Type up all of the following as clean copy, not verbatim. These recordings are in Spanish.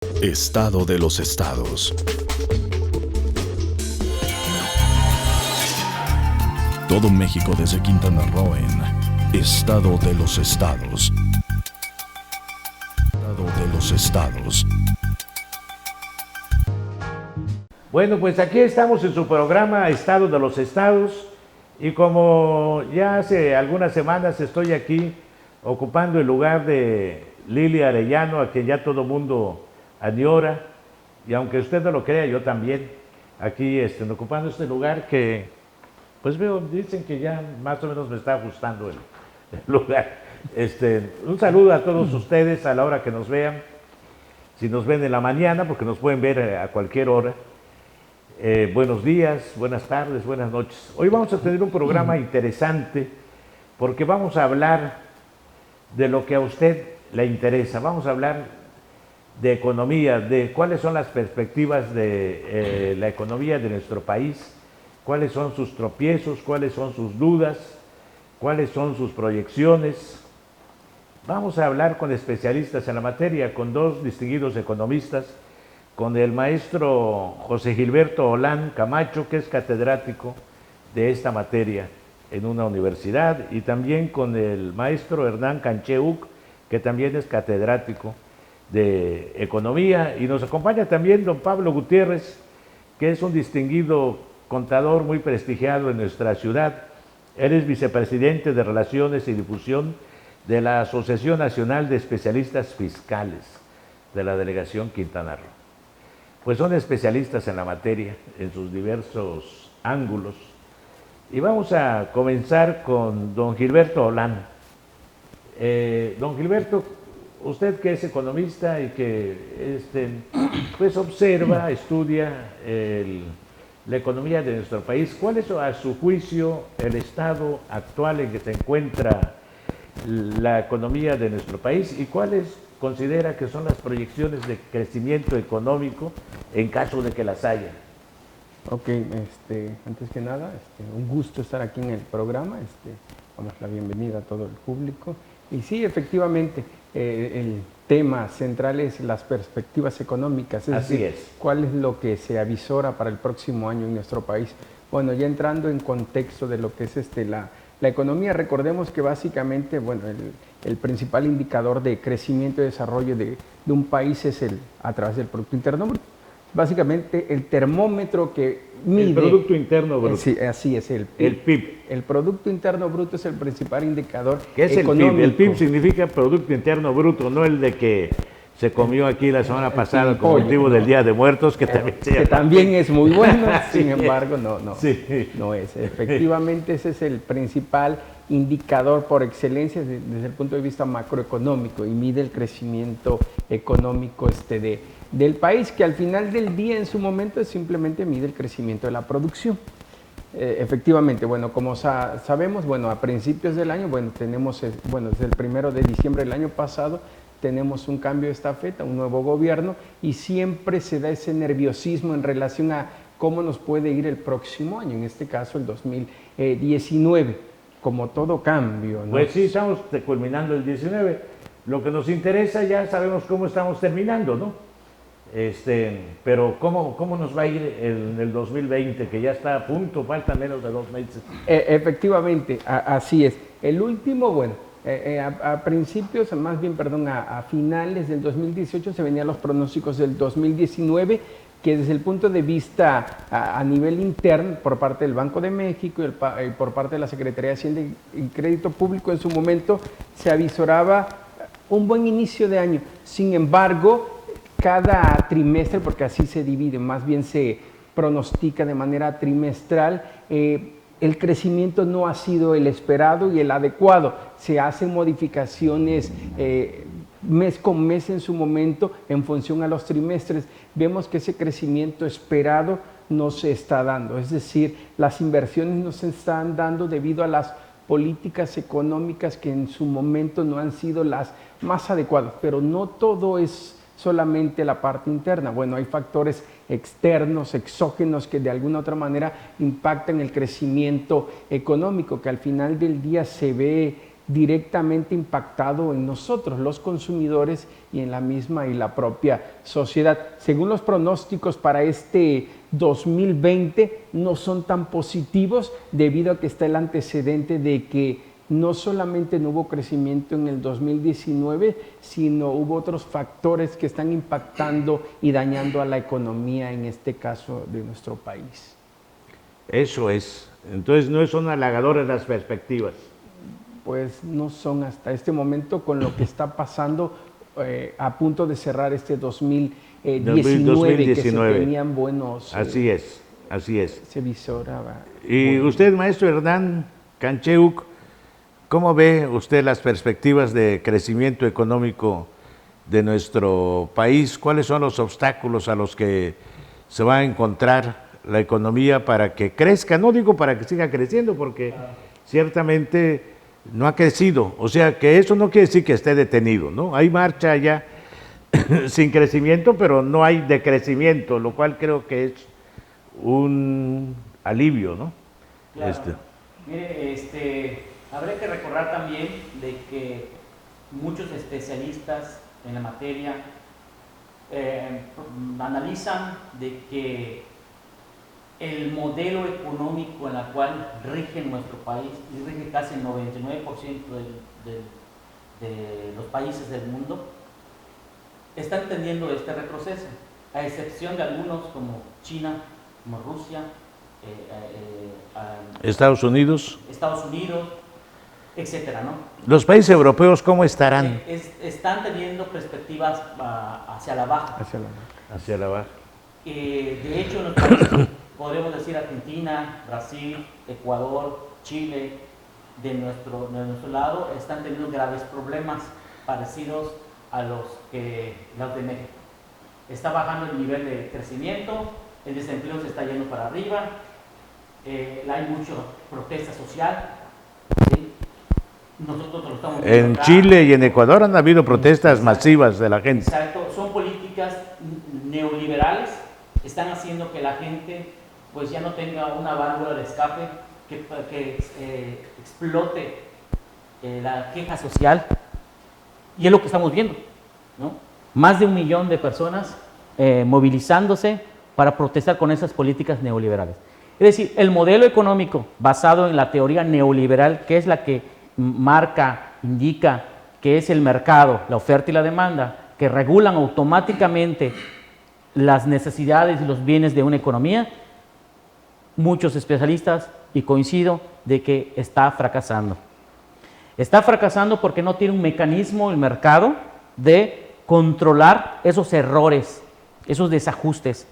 Estado de los estados. Todo México desde Quintana Roo en Estado de los estados. Estado de los estados. Bueno, pues aquí estamos en su programa Estado de los Estados y como ya hace algunas semanas estoy aquí ocupando el lugar de Lili Arellano, a quien ya todo mundo añora, y aunque usted no lo crea, yo también, aquí ocupando este lugar que, pues veo, dicen que ya más o menos me está gustando el lugar. Un saludo a todos ustedes a la hora que nos vean, si nos ven en la mañana, porque nos pueden ver a cualquier hora. Buenos días, buenas tardes, buenas noches. Hoy vamos a tener un programa interesante porque vamos a hablar de lo que a usted le interesa. Vamos a hablar de economía, de cuáles son las perspectivas de la economía de nuestro país, cuáles son sus tropiezos, cuáles son sus dudas, cuáles son sus proyecciones. Vamos a hablar con especialistas en la materia, con dos distinguidos economistas, con el maestro José Gilberto Olán Camacho, que es catedrático de esta materia en una universidad, y también con el maestro Hernán Cancheuc, que también es catedrático de economía, y nos acompaña también don Pablo Gutiérrez, que es un distinguido contador muy prestigiado en nuestra ciudad. Él es vicepresidente de Relaciones y Difusión de la Asociación Nacional de Especialistas Fiscales de la Delegación Quintana Roo. Pues son especialistas en la materia, en sus diversos ángulos. Y vamos a comenzar con don Gilberto Olán. Don Gilberto, usted que es economista y que pues observa, estudia la economía de nuestro país, ¿cuál es a su juicio el estado actual en que se encuentra la economía de nuestro país y cuáles considera que son las proyecciones de crecimiento económico en caso de que las haya? Ok, antes que nada, un gusto estar aquí en el programa, damos la bienvenida a todo el público. Y sí, efectivamente, el tema central es las perspectivas económicas, Así decir, es. cuál es lo que se avisora para el próximo año en nuestro país. Bueno, ya entrando en contexto de lo que es la economía, recordemos que básicamente, bueno, el principal indicador de crecimiento y desarrollo de un país es a través del Producto Interno Bruto. Básicamente el termómetro que mide... El Producto Interno Bruto. Sí, así es, el PIB. El Producto Interno Bruto es el principal indicador ¿Qué es económico. el PIB? El PIB significa Producto Interno Bruto, no el de que se comió aquí la semana pasada con motivo del Día de Muertos, que también se llama. Que también es muy bueno, Sí. sin embargo, no Sí. no es. Efectivamente, ese es el principal indicador por excelencia desde el punto de vista macroeconómico y mide el crecimiento económico del país, que al final del día en su momento simplemente mide el crecimiento de la producción. Efectivamente, bueno, como sabemos, bueno, a principios del año, bueno, tenemos, desde el 1 de diciembre del año pasado, tenemos un cambio de estafeta, un nuevo gobierno, y siempre se da ese nerviosismo en relación a cómo nos puede ir el próximo año, en este caso el 2019, como todo cambio, ¿no? Pues sí, estamos culminando el 19. Lo que nos interesa, ya sabemos cómo estamos terminando, ¿no? Pero ¿cómo nos va a ir en el 2020, que ya está a punto, falta menos de 2 meses? Efectivamente, así es. El último, bueno, a principios, más bien, perdón, a finales del 2018 se venían los pronósticos del 2019, que desde el punto de vista a nivel interno, por parte del Banco de México y por parte de la Secretaría de Hacienda y Crédito Público, en su momento se avisoraba un buen inicio de año. Sin embargo, cada trimestre, porque así se divide, más bien se pronostica de manera trimestral, el crecimiento no ha sido el esperado y el adecuado. Se hacen modificaciones mes con mes en su momento en función a los trimestres. Vemos que ese crecimiento esperado no se está dando, es decir, las inversiones no se están dando debido a las políticas económicas que en su momento no han sido las más adecuadas, pero no todo es solamente la parte interna. Bueno, hay factores externos, exógenos, que de alguna u otra manera impactan el crecimiento económico, que al final del día se ve directamente impactado en nosotros, los consumidores, y en la misma y la propia sociedad. Según los pronósticos para este 2020 no son tan positivos debido a que está el antecedente de que no solamente no hubo crecimiento en el 2019, sino hubo otros factores que están impactando y dañando a la economía, en este caso de nuestro país. Eso es. Entonces no son halagadoras las perspectivas. Pues no son hasta este momento, con lo que está pasando a punto de cerrar este 2019, que se tenían buenos... Así es, así es. Se visoraba. Y usted, maestro Hernán Cancheuc, ¿cómo ve usted las perspectivas de crecimiento económico de nuestro país? ¿Cuáles son los obstáculos a los que se va a encontrar la economía para que crezca? No digo para que siga creciendo, porque ciertamente no ha crecido. O sea, que eso no quiere decir que esté detenido, ¿no? Hay marcha ya sin crecimiento, pero no hay decrecimiento, lo cual creo que es un alivio, ¿no? Claro. Mire, habría que recordar también de que muchos especialistas en la materia analizan de que el modelo económico en el cual rige nuestro país, y rige casi el 99% de los países del mundo, están teniendo este retroceso, a excepción de algunos como China, como Rusia, Estados Unidos, etcétera, ¿no? Los países europeos, ¿cómo estarán? Están teniendo perspectivas hacia la baja. Hacia la baja. De hecho, en los países, podríamos decir Argentina, Brasil, Ecuador, Chile, de nuestro lado, están teniendo graves problemas parecidos a los de México. Está bajando el nivel de crecimiento, el desempleo se está yendo para arriba, hay mucha protesta social. ¿Sí? Nosotros lo estamos viendo En acá. Chile y en Ecuador han habido protestas masivas de la gente. Exacto, son políticas neoliberales, están haciendo que la gente pues ya no tenga una válvula de escape que explote la queja social, y es lo que estamos viendo, ¿no? Más de 1 millón de personas movilizándose para protestar con esas políticas neoliberales. Es decir, el modelo económico basado en la teoría neoliberal, que es la que marca, indica que es el mercado, la oferta y la demanda, que regulan automáticamente las necesidades y los bienes de una economía, muchos especialistas, y coincido, de que está fracasando. Está fracasando porque no tiene un mecanismo el mercado de controlar esos errores, esos desajustes.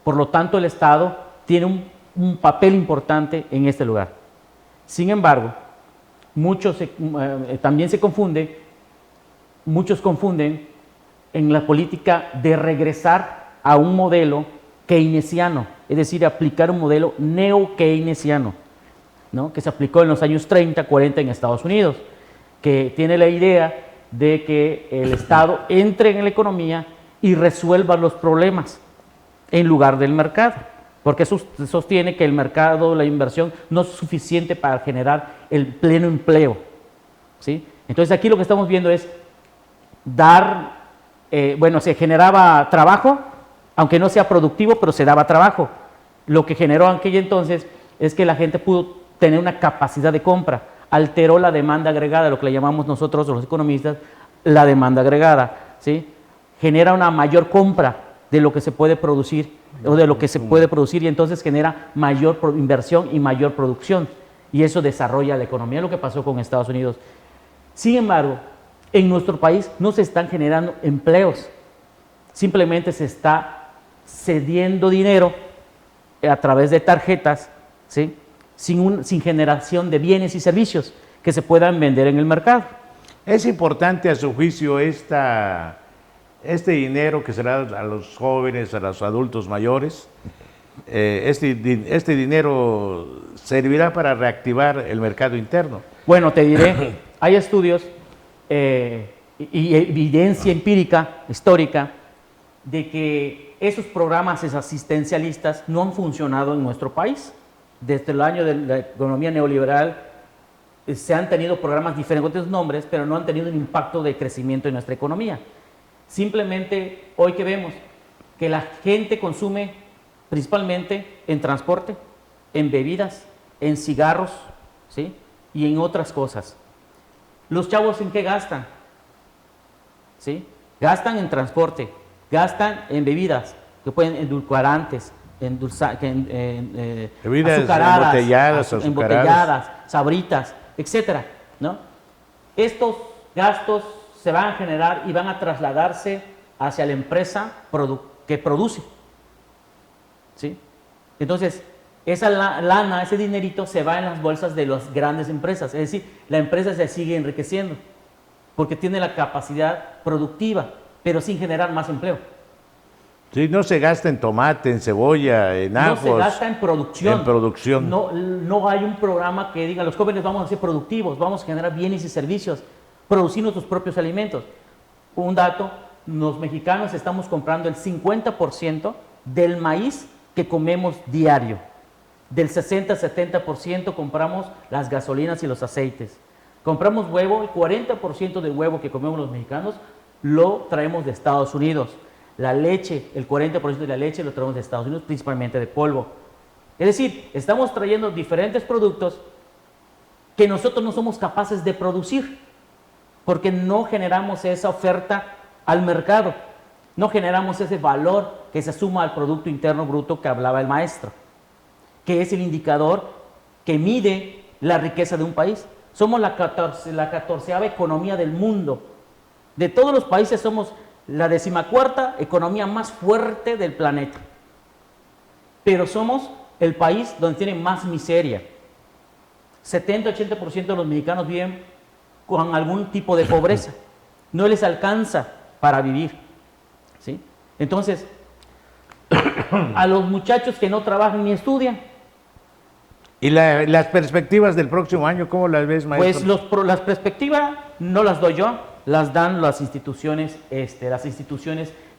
Por lo tanto, el Estado tiene un papel importante en este lugar. Sin embargo, muchos confunden en la política de regresar a un modelo keynesiano, es decir, aplicar un modelo neo-keynesiano, ¿no? Que se aplicó en los años 30, 40 en Estados Unidos, que tiene la idea de que el Estado entre en la economía y resuelva los problemas en lugar del mercado, porque sostiene que el mercado, la inversión, no es suficiente para generar el pleno empleo, ¿sí? Entonces aquí lo que estamos viendo es se generaba trabajo, aunque no sea productivo, pero se daba trabajo. Lo que generó en aquel entonces es que la gente pudo tener una capacidad de compra, alteró la demanda agregada, lo que le llamamos nosotros los economistas la demanda agregada, ¿sí? Genera una mayor compra de lo que se puede producir, y entonces genera mayor inversión y mayor producción, y eso desarrolla la economía, lo que pasó con Estados Unidos. Sin embargo, en nuestro país no se están generando empleos, simplemente se está cediendo dinero a través de tarjetas, ¿sí? sin generación de bienes y servicios que se puedan vender en el mercado. Es importante, a su juicio, este dinero que se da a los jóvenes, a los adultos mayores. Este dinero servirá para reactivar el mercado interno. Bueno, te diré, hay estudios y evidencia empírica, histórica, de que esos programas asistencialistas no han funcionado en nuestro país. Desde el año de la economía neoliberal se han tenido programas diferentes nombres, pero no han tenido un impacto de crecimiento en nuestra economía. Simplemente hoy que vemos que la gente consume principalmente en transporte, en bebidas, en cigarros, ¿sí? Y en otras cosas. ¿Los chavos en qué gastan? ¿Sí? Gastan en transporte, gastan en bebidas, que pueden edulcorantes, bebidas azucaradas, embotelladas, sabritas, etcétera, ¿no? Estos gastos se van a generar y van a trasladarse hacia la empresa que produce, ¿sí? Entonces, esa lana, ese dinerito se va en las bolsas de las grandes empresas, es decir, la empresa se sigue enriqueciendo porque tiene la capacidad productiva, pero sin generar más empleo. Sí, no se gasta en tomate, en cebolla, en ajos. No se gasta en producción. En producción. No hay un programa que diga, los jóvenes vamos a ser productivos, vamos a generar bienes y servicios, producir nuestros propios alimentos. Un dato, los mexicanos estamos comprando el 50% del maíz que comemos diario. Del 60-70% compramos las gasolinas y los aceites. Compramos huevo, el 40% del huevo que comemos los mexicanos lo traemos de Estados Unidos. La leche, el 40% de la leche lo traemos de Estados Unidos, principalmente de polvo. Es decir, estamos trayendo diferentes productos que nosotros no somos capaces de producir, porque no generamos esa oferta al mercado, no generamos ese valor que se suma al Producto Interno Bruto que hablaba el maestro, que es el indicador que mide la riqueza de un país. Somos la 14ª economía del mundo. De todos los países somos la 14ª economía más fuerte del planeta. Pero somos el país donde tiene más miseria. 70-80% de los mexicanos viven con algún tipo de pobreza. No les alcanza para vivir, ¿sí? Entonces, a los muchachos que no trabajan ni estudian. ¿Y las perspectivas del próximo año, cómo las ves, maestro? Pues las perspectivas no las doy yo, las dan las instituciones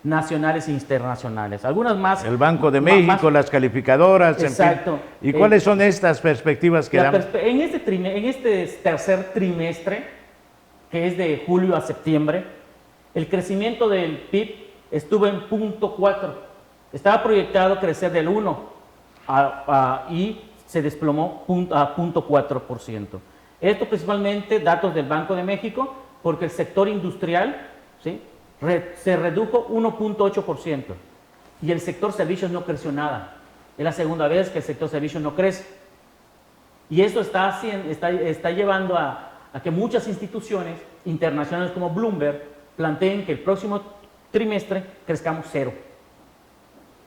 nacionales e internacionales. Algunas más. El Banco de México, las calificadoras. Exacto. En fin. ¿Y cuáles son estas perspectivas que dan? En este tercer trimestre, que es de julio a septiembre, el crecimiento del PIB estuvo en 0.4. Estaba proyectado crecer del 1 y se desplomó a 0.4%. Esto principalmente datos del Banco de México, porque el sector industrial, ¿sí?, se redujo 1.8% y el sector servicios no creció nada. Es la segunda vez que el sector servicios no crece. Y esto está llevando a que muchas instituciones internacionales como Bloomberg planteen que el próximo trimestre crezcamos 0.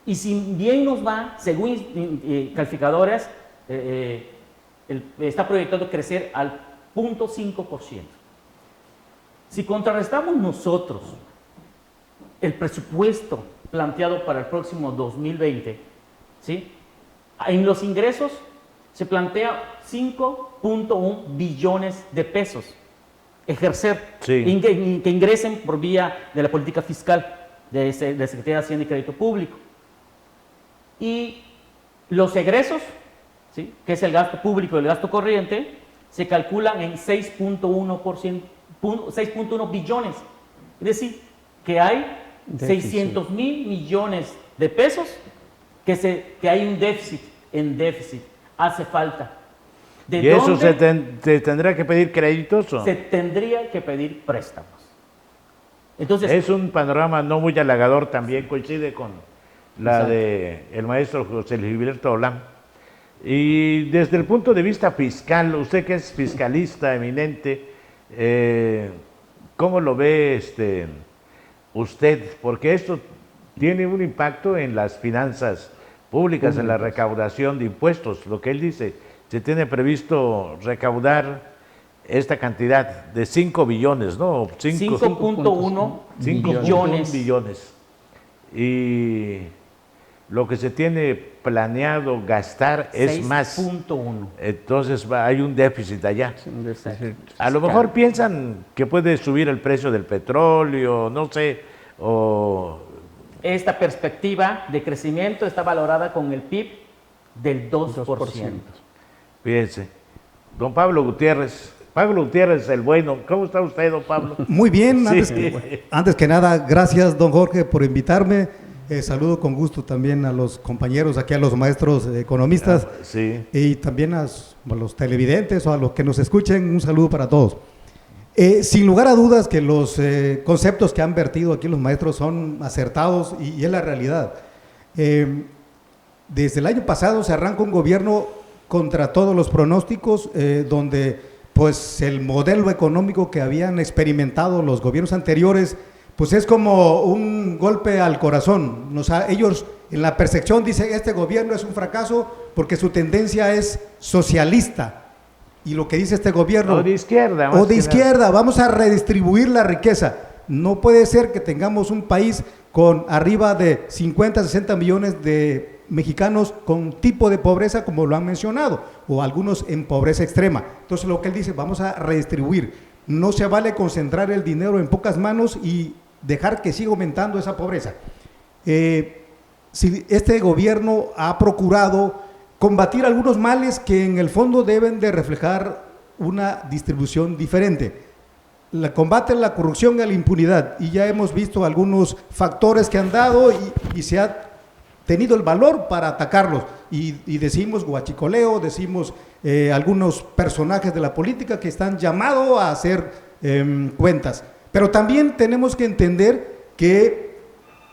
Y si bien nos va, según calificadoras, está proyectado crecer al 0.5%. Si contrarrestamos nosotros el presupuesto planteado para el próximo 2020, ¿sí?, en los ingresos se plantea 5.1 billones de pesos ejercer, sí, que ingresen por vía de la política fiscal de Secretaría de Hacienda y Crédito Público. Y los egresos, ¿sí?, que es el gasto público y el gasto corriente, se calculan en 6.1 billones. Es decir, que hay 600 mil millones de pesos que hay un déficit, hace falta. ¿Y eso se tendrá que pedir créditos? ¿O? Se tendría que pedir préstamos. Entonces, es un panorama no muy halagador, también coincide con la del maestro José Gilberto Olán. Y desde el punto de vista fiscal, usted que es fiscalista eminente, ¿cómo lo ve usted? Porque esto tiene un impacto en las finanzas públicas, en la recaudación de impuestos. Lo que él dice, se tiene previsto recaudar esta cantidad de 5 billones, ¿no? 5.1 billones. Y lo que se tiene planeado gastar es más. 6.1. Entonces hay un déficit allá. A lo mejor piensan que puede subir el precio del petróleo, no sé, o... Esta perspectiva de crecimiento está valorada con el PIB del 2%. Fíjense. don Pablo Gutiérrez. Pablo Gutiérrez, el bueno. ¿Cómo está usted, don Pablo? Muy bien, Sí. antes que nada, gracias, don Jorge, por invitarme. Saludo con gusto también a los compañeros, aquí a los maestros economistas, Sí. y también a los televidentes o a los que nos escuchen, un saludo para todos. Sin lugar a dudas que los conceptos que han vertido aquí los maestros son acertados y es la realidad. Desde el año pasado se arranca un gobierno contra todos los pronósticos, donde pues el modelo económico que habían experimentado los gobiernos anteriores, pues es como un golpe al corazón. Ellos en la percepción dicen, este gobierno es un fracaso porque su tendencia es socialista. Y lo que dice este gobierno… O de izquierda. O de izquierda, vamos a redistribuir la riqueza. No puede ser que tengamos un país con arriba de 50, 60 millones de mexicanos con tipo de pobreza como lo han mencionado, o algunos en pobreza extrema. Entonces lo que él dice, vamos a redistribuir. No se vale concentrar el dinero en pocas manos y dejar que siga aumentando esa pobreza. Si este gobierno ha procurado combatir algunos males que en el fondo deben de reflejar una distribución diferente. Combate la corrupción y la impunidad, y ya hemos visto algunos factores que han dado y se ha tenido el valor para atacarlos, y decimos guachicoleo, decimos algunos personajes de la política que están llamados a hacer cuentas, pero también tenemos que entender que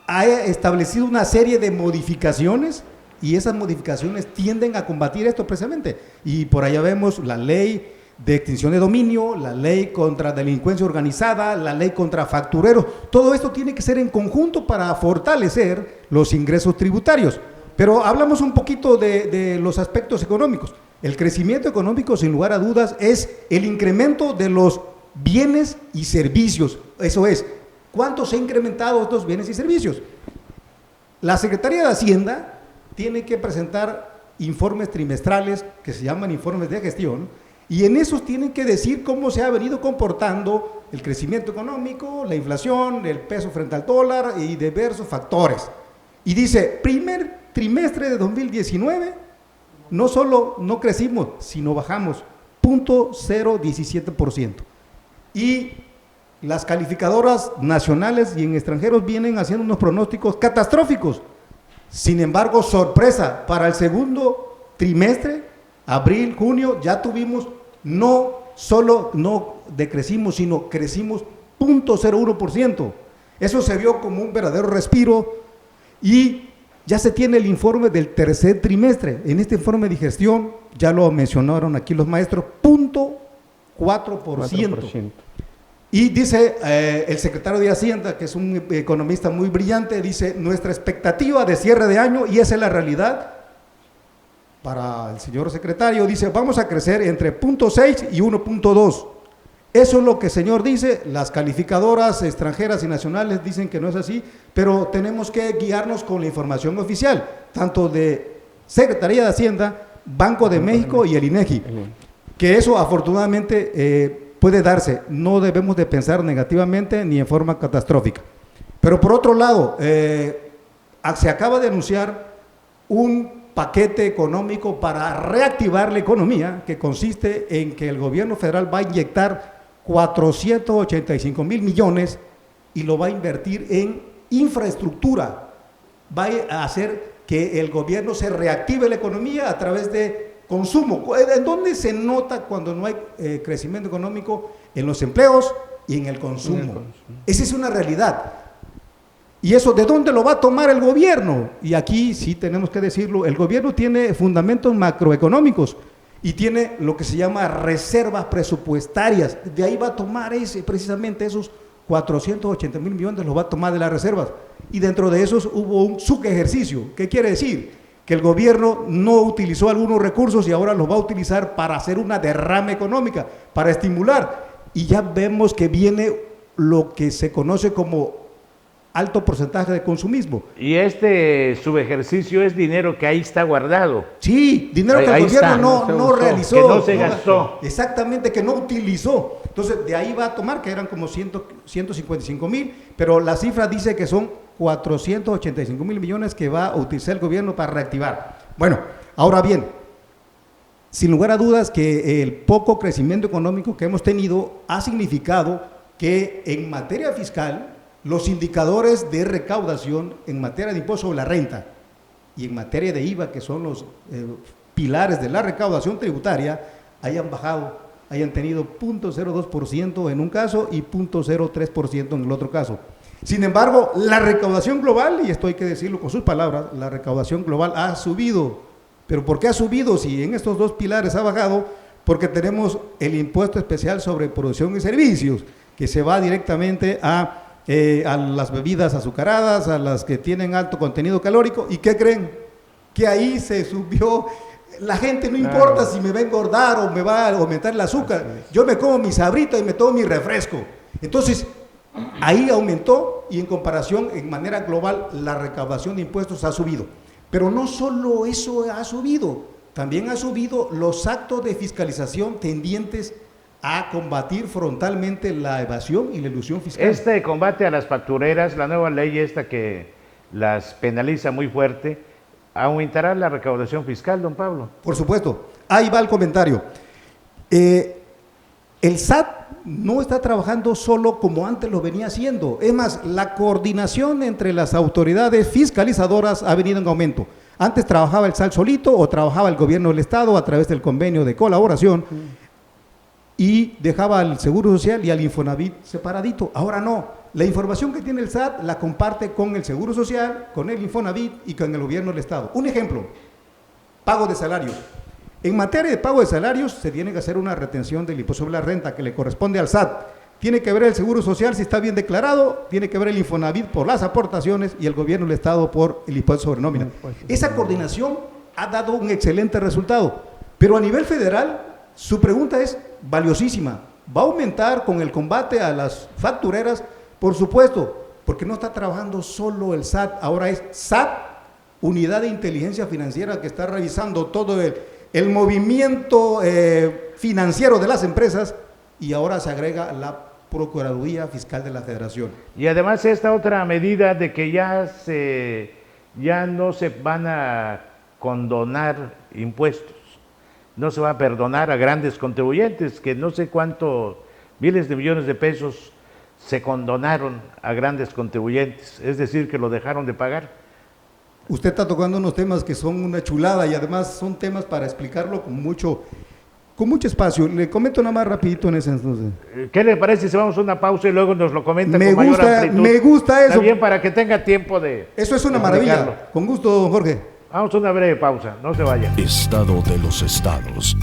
ha establecido una serie de modificaciones, y esas modificaciones tienden a combatir esto precisamente, y por allá vemos la ley de extinción de dominio, la ley contra delincuencia organizada, la ley contra factureros. Todo esto tiene que ser en conjunto para fortalecer los ingresos tributarios. Pero hablamos un poquito de los aspectos económicos. El crecimiento económico, sin lugar a dudas, es el incremento de los bienes y servicios. Eso es, ¿cuánto se han incrementado estos bienes y servicios? La Secretaría de Hacienda tiene que presentar informes trimestrales que se llaman informes de gestión, y en esos tienen que decir cómo se ha venido comportando el crecimiento económico, la inflación, el peso frente al dólar y diversos factores. Y dice, primer trimestre de 2019, no solo no crecimos, sino bajamos 0.017%. Y las calificadoras nacionales y en extranjeros vienen haciendo unos pronósticos catastróficos. Sin embargo, sorpresa, para el segundo trimestre, abril, junio, ya tuvimos, no solo no decrecimos, sino crecimos 0.01%. Eso se vio como un verdadero respiro, y ya se tiene el informe del tercer trimestre. En este informe de gestión, ya lo mencionaron aquí los maestros, 0.4%. Y dice el secretario de Hacienda, que es un economista muy brillante, dice, nuestra expectativa de cierre de año, y esa es la realidad, para el señor secretario, dice, vamos a crecer entre 0.6 y 1.2. Eso es lo que el señor dice. Las calificadoras extranjeras y nacionales dicen que no es así, pero tenemos que guiarnos con la información oficial, tanto de Secretaría de Hacienda, Banco de México y el INEGI, que eso afortunadamente puede darse. No debemos de pensar negativamente ni en forma catastrófica. Pero por otro lado, se acaba de anunciar un paquete económico para reactivar la economía, que consiste en que el gobierno federal va a inyectar 485 mil millones y lo va a invertir en infraestructura. Va a hacer que el gobierno se reactive la economía a través de consumo. ¿En dónde se nota cuando no hay crecimiento económico? En los empleos y en el consumo. Esa es una realidad. ¿Y eso de dónde lo va a tomar el gobierno? Y aquí sí tenemos que decirlo, el gobierno tiene fundamentos macroeconómicos y tiene lo que se llama reservas presupuestarias. De ahí va a tomar precisamente esos 480 mil millones, los va a tomar de las reservas. Y dentro de esos hubo un subejercicio. ¿Qué quiere decir? Que el gobierno no utilizó algunos recursos y ahora los va a utilizar para hacer una derrama económica, para estimular. Y ya vemos que viene lo que se conoce como alto porcentaje de consumismo. Y este subejercicio es dinero que ahí está guardado. Sí, dinero que el gobierno no realizó. Que no se gastó. Exactamente, que no utilizó. Entonces, de ahí va a tomar, que eran como 155 mil, pero la cifra dice que son 485 mil millones que va a utilizar el gobierno para reactivar. Bueno, ahora bien, sin lugar a dudas que el poco crecimiento económico que hemos tenido ha significado que en materia fiscal los indicadores de recaudación en materia de impuesto sobre la renta y en materia de IVA, que son los pilares de la recaudación tributaria, hayan bajado, hayan tenido 0.02% en un caso y 0.03% en el otro caso. Sin embargo, la recaudación global, y esto hay que decirlo con sus palabras, la recaudación global ha subido. ¿Pero por qué ha subido si en estos dos pilares ha bajado? Porque tenemos el impuesto especial sobre producción y servicios, que se va directamente a las bebidas azucaradas, a las que tienen alto contenido calórico. ¿Y qué creen? Que ahí se subió. La gente no importa si me va a engordar o me va a aumentar el azúcar. Yo me como mi sabrita y me tomo mi refresco. Entonces, ahí aumentó y en comparación, en manera global, la recaudación de impuestos ha subido. Pero no solo eso ha subido, también ha subido los actos de fiscalización tendientes a combatir frontalmente la evasión y la elusión fiscal. Este combate a las factureras, la nueva ley esta que las penaliza muy fuerte, ¿aumentará la recaudación fiscal, don Pablo? Por supuesto. Ahí va el comentario. El SAT no está trabajando solo como antes lo venía haciendo. Es más, la coordinación entre las autoridades fiscalizadoras ha venido en aumento. Antes trabajaba el SAT solito o trabajaba el gobierno del Estado a través del convenio de colaboración y dejaba al Seguro Social y al Infonavit separadito. Ahora no. La información que tiene el SAT la comparte con el Seguro Social, con el Infonavit y con el gobierno del Estado. Un ejemplo, pago de salarios. En materia de pago de salarios se tiene que hacer una retención del impuesto sobre la renta que le corresponde al SAT. Tiene que ver el Seguro Social si está bien declarado, tiene que ver el Infonavit por las aportaciones y el gobierno del Estado por el impuesto sobre nómina. Esa coordinación ha dado un excelente resultado, pero a nivel federal su pregunta es valiosísima. ¿Va a aumentar con el combate a las factureras? Por supuesto, porque no está trabajando solo el SAT, ahora es SAT, Unidad de Inteligencia Financiera, que está revisando todo el movimiento financiero de las empresas, y ahora se agrega la Procuraduría Fiscal de la Federación. Y además esta otra medida de que ya no se van a condonar impuestos, no se va a perdonar a grandes contribuyentes, que no sé cuántos miles de millones de pesos se condonaron a grandes contribuyentes, es decir, que lo dejaron de pagar. Usted está tocando unos temas que son una chulada y además son temas para explicarlo con mucho espacio. Le comento nada más rapidito en ese entonces. ¿Qué le parece si vamos a una pausa y luego nos lo comenta con mayor amplitud? Me gusta eso. Está bien, para que tenga tiempo de... Eso es una maravilla. Con gusto, don Jorge. Vamos a una breve pausa, no se vaya. Estado de los estados.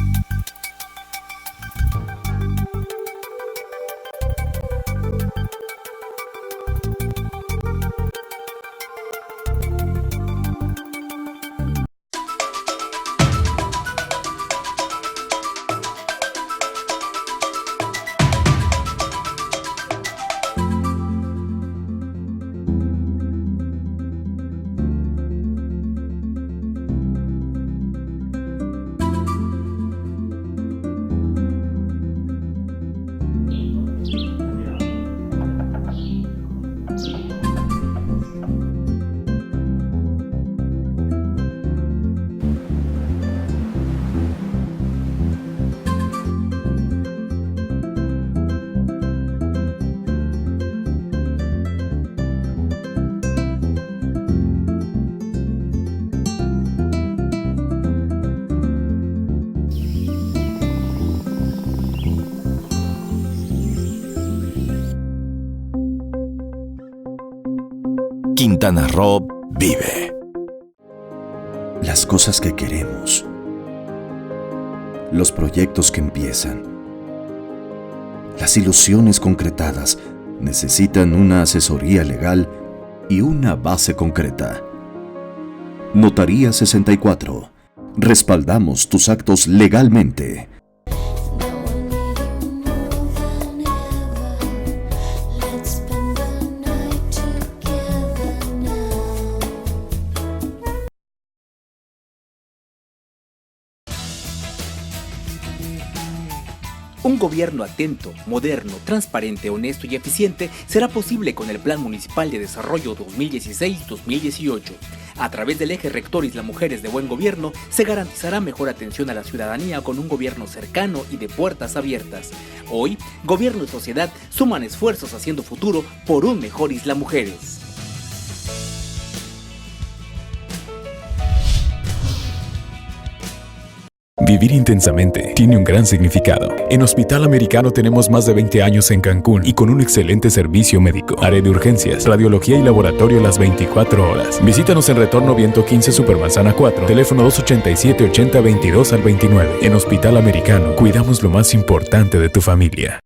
Quintana Roo vive. Las cosas que queremos. Los proyectos que empiezan. Las ilusiones concretadas necesitan una asesoría legal y una base concreta. Notaría 64. Respaldamos tus actos legalmente. Un gobierno atento, moderno, transparente, honesto y eficiente será posible con el Plan Municipal de Desarrollo 2016-2018. A través del eje rector Isla Mujeres de Buen Gobierno, se garantizará mejor atención a la ciudadanía con un gobierno cercano y de puertas abiertas. Hoy, gobierno y sociedad suman esfuerzos haciendo futuro por un mejor Isla Mujeres. Vivir intensamente tiene un gran significado. En Hospital Americano tenemos más de 20 años en Cancún y con un excelente servicio médico. Área de urgencias, radiología y laboratorio las 24 horas. Visítanos en Retorno Viento 15 Supermanzana 4, teléfono 287-8022 al 29. En Hospital Americano, cuidamos lo más importante de tu familia.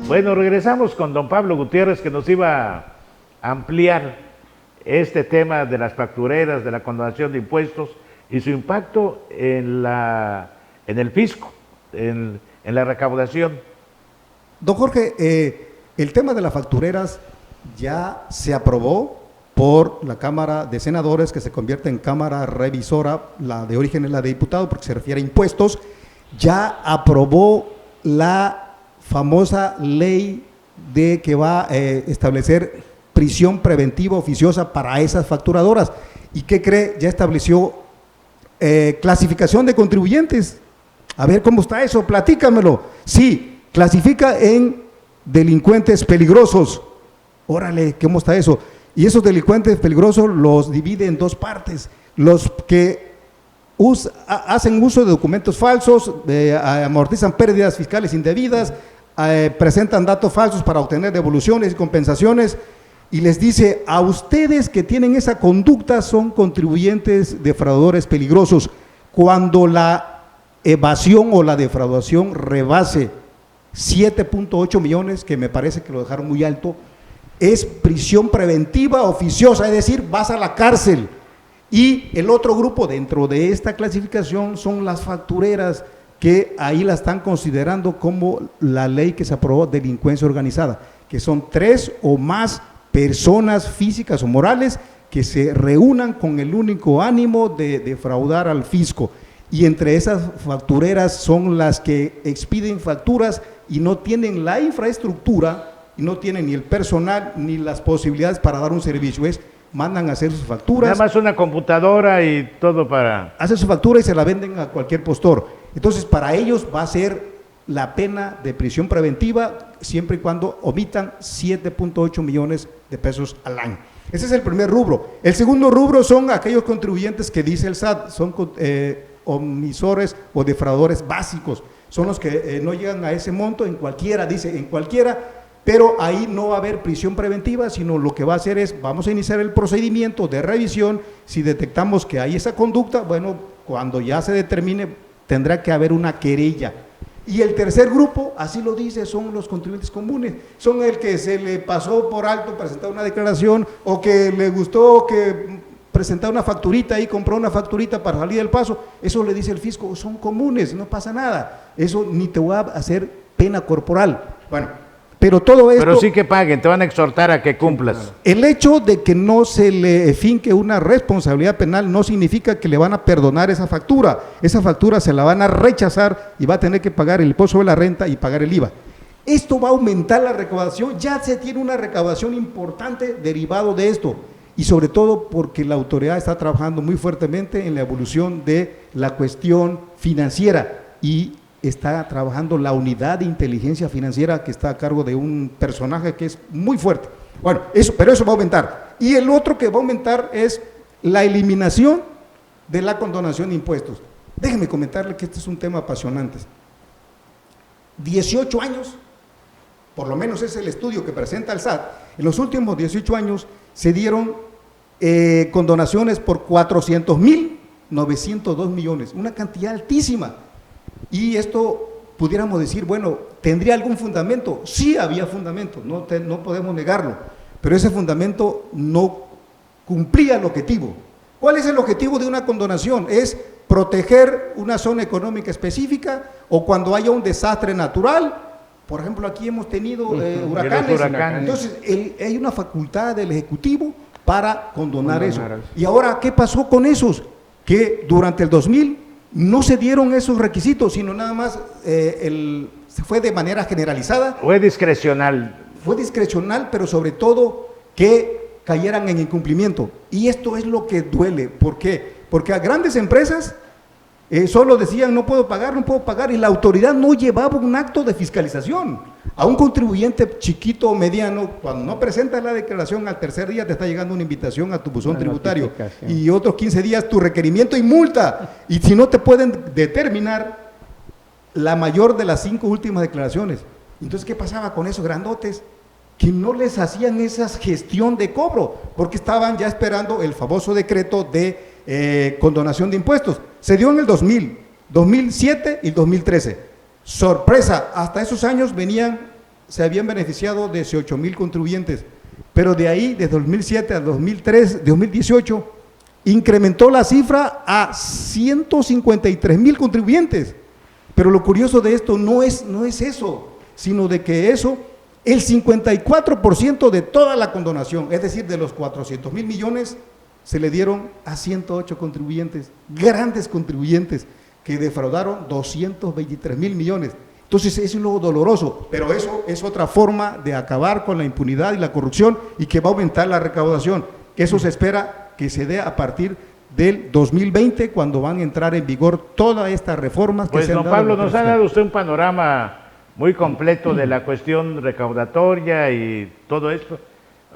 Bueno, regresamos con don Pablo Gutiérrez, que nos iba a ampliar este tema de las factureras, de la condonación de impuestos y su impacto en el fisco, en la recaudación. Don Jorge, el tema de las factureras ya se aprobó por la Cámara de Senadores, que se convierte en Cámara Revisora, la de origen es la de diputados, porque se refiere a impuestos. Ya aprobó la famosa ley de que va a establecer prisión preventiva oficiosa para esas facturadoras. ¿Y qué cree? Ya estableció clasificación de contribuyentes. A ver, ¿cómo está eso? Platícamelo. Sí, clasifica en delincuentes peligrosos. Órale, ¿cómo está eso? Y esos delincuentes peligrosos los divide en dos partes. Los que hacen uso de documentos falsos, amortizan pérdidas fiscales indebidas, presentan datos falsos para obtener devoluciones y compensaciones, y les dice: a ustedes que tienen esa conducta son contribuyentes defraudadores peligrosos. Cuando la evasión o la defraudación rebase 7.8 millones, que me parece que lo dejaron muy alto, es prisión preventiva oficiosa, es decir, vas a la cárcel. Y el otro grupo dentro de esta clasificación son las factureras, que ahí la están considerando como la ley que se aprobó, delincuencia organizada, que son 3 o más personas físicas o morales que se reúnan con el único ánimo de defraudar al fisco. Y entre esas factureras son las que expiden facturas y no tienen la infraestructura, y no tienen ni el personal ni las posibilidades para dar un servicio. Mandan a hacer sus facturas. Nada más una computadora y todo para… Hacen su factura y se la venden a cualquier postor. Entonces, para ellos va a ser la pena de prisión preventiva siempre y cuando omitan 7.8 millones de pesos al año. Ese es el primer rubro. El segundo rubro son aquellos contribuyentes que dice el SAT, son omisores o defraudadores básicos. Son los que no llegan a ese monto, en cualquiera, dice, en cualquiera. Pero ahí no va a haber prisión preventiva, sino lo que va a hacer es, vamos a iniciar el procedimiento de revisión. Si detectamos que hay esa conducta, bueno, cuando ya se determine, tendrá que haber una querella. Y el tercer grupo, así lo dice, son los contribuyentes comunes, son el que se le pasó por alto presentar una declaración, o que le gustó que presentar una facturita y compró una facturita para salir del paso. Eso le dice el fisco, son comunes, no pasa nada, eso ni te va a hacer pena corporal. Bueno, pero todo esto… Pero sí que paguen, te van a exhortar a que cumplas. El hecho de que no se le finque una responsabilidad penal no significa que le van a perdonar esa factura se la van a rechazar y va a tener que pagar el impuesto sobre la renta y pagar el IVA. Esto va a aumentar la recaudación, ya se tiene una recaudación importante derivado de esto, y sobre todo porque la autoridad está trabajando muy fuertemente en la evolución de la cuestión financiera, y está trabajando la unidad de inteligencia financiera que está a cargo de un personaje que es muy fuerte. Bueno, pero eso va a aumentar. Y el otro que va a aumentar es la eliminación de la condonación de impuestos. Déjenme comentarle que este es un tema apasionante. 18 años, por lo menos es el estudio que presenta el SAT, en los últimos 18 años se dieron condonaciones por 400.902 millones, una cantidad altísima. Y esto pudiéramos decir, bueno, ¿tendría algún fundamento? Sí había fundamento, no podemos negarlo, pero ese fundamento no cumplía el objetivo. ¿Cuál es el objetivo de una condonación? Es proteger una zona económica específica o cuando haya un desastre natural. Por ejemplo, aquí hemos tenido huracanes. Entonces, hay una facultad del Ejecutivo para condonar eso. Y ahora, ¿qué pasó con esos? Que durante el 2000 no se dieron esos requisitos, sino nada más se fue de manera generalizada. Fue discrecional. Fue discrecional, pero sobre todo que cayeran en incumplimiento. Y esto es lo que duele. ¿Por qué? Porque a grandes empresas solo decían no puedo pagar, y la autoridad no llevaba un acto de fiscalización. A un contribuyente chiquito o mediano, cuando no presentas la declaración, al tercer día te está llegando una invitación a tu buzón tributario y otros 15 días tu requerimiento y multa. Y si no te pueden determinar la mayor de las 5 últimas declaraciones. Entonces, ¿qué pasaba con esos grandotes? Que no les hacían esa gestión de cobro, porque estaban ya esperando el famoso decreto de condonación de impuestos. Se dio en el 2000, 2007 y 2013. Sorpresa, hasta esos años se habían beneficiado 18,000 contribuyentes, pero de ahí, de 2007 a 2018, incrementó la cifra a 153,000 contribuyentes. Pero lo curioso de esto no es eso, sino de que el 54% de toda la condonación, es decir, de los 400,000 millones, se le dieron a 108 contribuyentes, grandes contribuyentes, que defraudaron 223,000 millones. Entonces, eso es lo doloroso, pero eso es otra forma de acabar con la impunidad y la corrupción y que va a aumentar la recaudación. Eso se espera que se dé a partir del 2020, cuando van a entrar en vigor todas estas reformas que pues se han don dado. Pablo, nos ha dado usted un panorama muy completo de la cuestión recaudatoria y todo esto.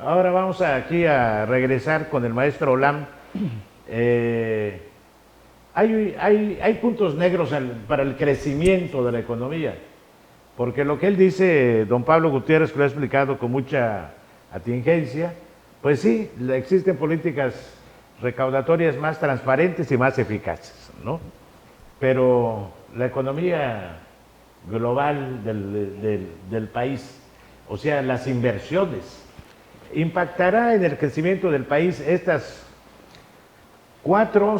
Ahora vamos aquí a regresar con el maestro Olam. Hay puntos negros para el crecimiento de la economía, porque lo que él dice, don Pablo Gutiérrez, que lo ha explicado con mucha atingencia, pues sí, existen políticas recaudatorias más transparentes y más eficaces, ¿no? Pero la economía global del país, o sea, las inversiones, impactará en el crecimiento del país estas cuatro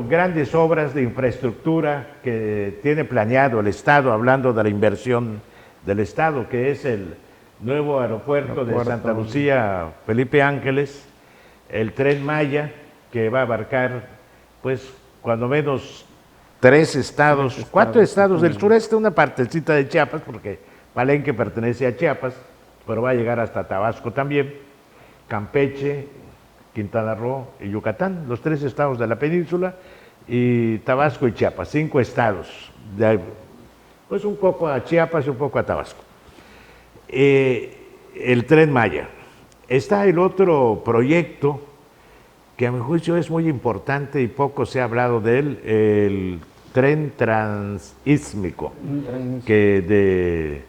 grandes obras de infraestructura que tiene planeado el Estado, hablando de la inversión del Estado, que es el nuevo aeropuerto de Santa Lucía, Felipe Ángeles, el Tren Maya, que va a abarcar, pues, cuando menos 4 estados del sureste, una partecita de Chiapas, porque Palenque pertenece a Chiapas, pero va a llegar hasta Tabasco también, Campeche, Quintana Roo y Yucatán, los 3 estados de la península, y Tabasco y Chiapas, 5 estados, pues un poco a Chiapas y un poco a Tabasco. El Tren Maya. Está el otro proyecto que a mi juicio es muy importante y poco se ha hablado de él, el Tren Transísmico, que de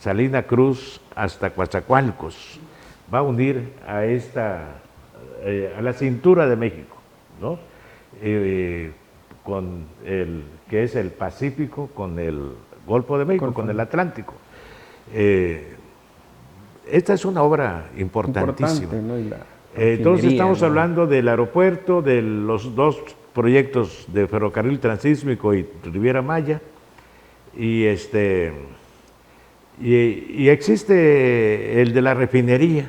Salina Cruz hasta Coatzacoalcos va a unir a a la cintura de México, ¿no? Con que es el Pacífico, con el Golfo de México, con el Atlántico. Esta es una obra importantísima. ¿No? Entonces estamos hablando del aeropuerto, de los 2 proyectos de ferrocarril transísmico y Riviera Maya, y existe el de la refinería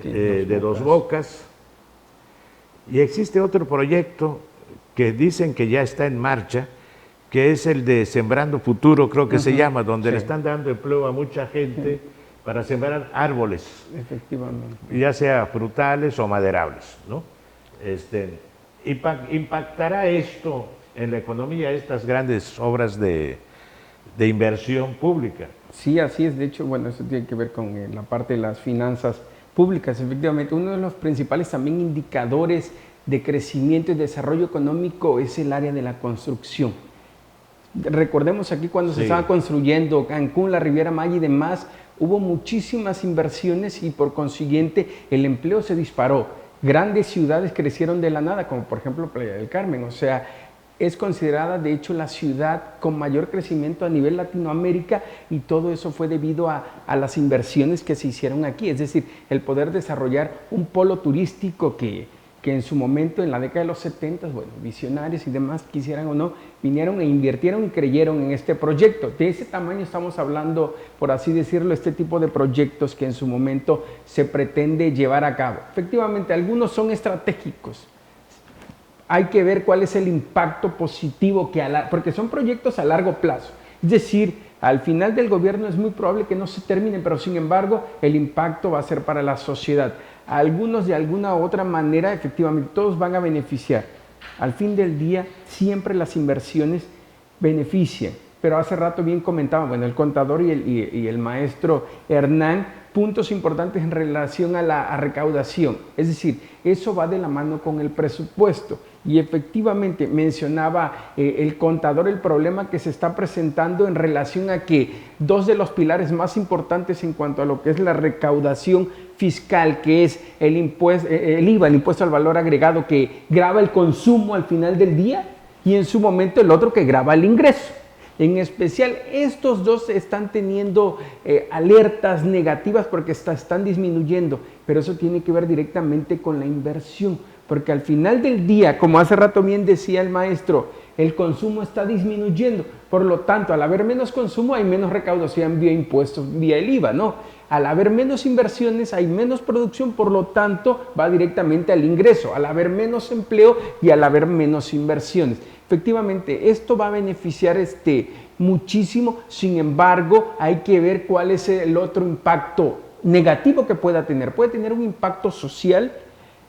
de Dos Bocas, y existe otro proyecto que dicen que ya está en marcha, que es el de Sembrando Futuro, creo que se llama, donde le están dando empleo a mucha gente para sembrar árboles, efectivamente, ya sea frutales o maderables, ¿no? ¿Impactará esto en la economía, estas grandes obras de inversión pública? Sí, así es. De hecho, bueno, eso tiene que ver con la parte de las finanzas Públicas, efectivamente. Uno de los principales también indicadores de crecimiento y desarrollo económico es el área de la construcción. Recordemos aquí cuando se estaba construyendo Cancún, la Riviera Maya y demás, hubo muchísimas inversiones y por consiguiente el empleo se disparó. Grandes ciudades crecieron de la nada, como por ejemplo Playa del Carmen. O sea, es considerada de hecho la ciudad con mayor crecimiento a nivel Latinoamérica y todo eso fue debido a las inversiones que se hicieron aquí. Es decir, el poder desarrollar un polo turístico que en su momento, en la década de los 70, bueno, visionarios y demás, quisieran o no, vinieron e invirtieron y creyeron en este proyecto. De ese tamaño estamos hablando, por así decirlo, este tipo de proyectos que en su momento se pretende llevar a cabo. Efectivamente, algunos son estratégicos. Hay que ver cuál es el impacto positivo porque son proyectos a largo plazo. Es decir, al final del gobierno es muy probable que no se terminen, pero sin embargo el impacto va a ser para la sociedad. Algunos de alguna u otra manera, efectivamente, todos van a beneficiar. Al fin del día, siempre las inversiones benefician. Pero hace rato bien comentaba, bueno, el contador y el maestro Hernán, puntos importantes en relación a la recaudación. Es decir, eso va de la mano con el presupuesto. Y efectivamente mencionaba el contador el problema que se está presentando en relación a que dos de los pilares más importantes en cuanto a lo que es la recaudación fiscal, que es el IVA, el impuesto al valor agregado, que grava el consumo al final del día, y en su momento el otro que grava el ingreso. En especial, estos dos están teniendo alertas negativas porque están disminuyendo, pero eso tiene que ver directamente con la inversión, porque al final del día, como hace rato bien decía el maestro, el consumo está disminuyendo, por lo tanto, al haber menos consumo hay menos recaudación vía impuestos, vía el IVA, ¿no? Al haber menos inversiones hay menos producción, por lo tanto, va directamente al ingreso, al haber menos empleo y al haber menos inversiones. Efectivamente, esto va a beneficiar muchísimo, sin embargo, hay que ver cuál es el otro impacto negativo que pueda tener. Puede tener un impacto social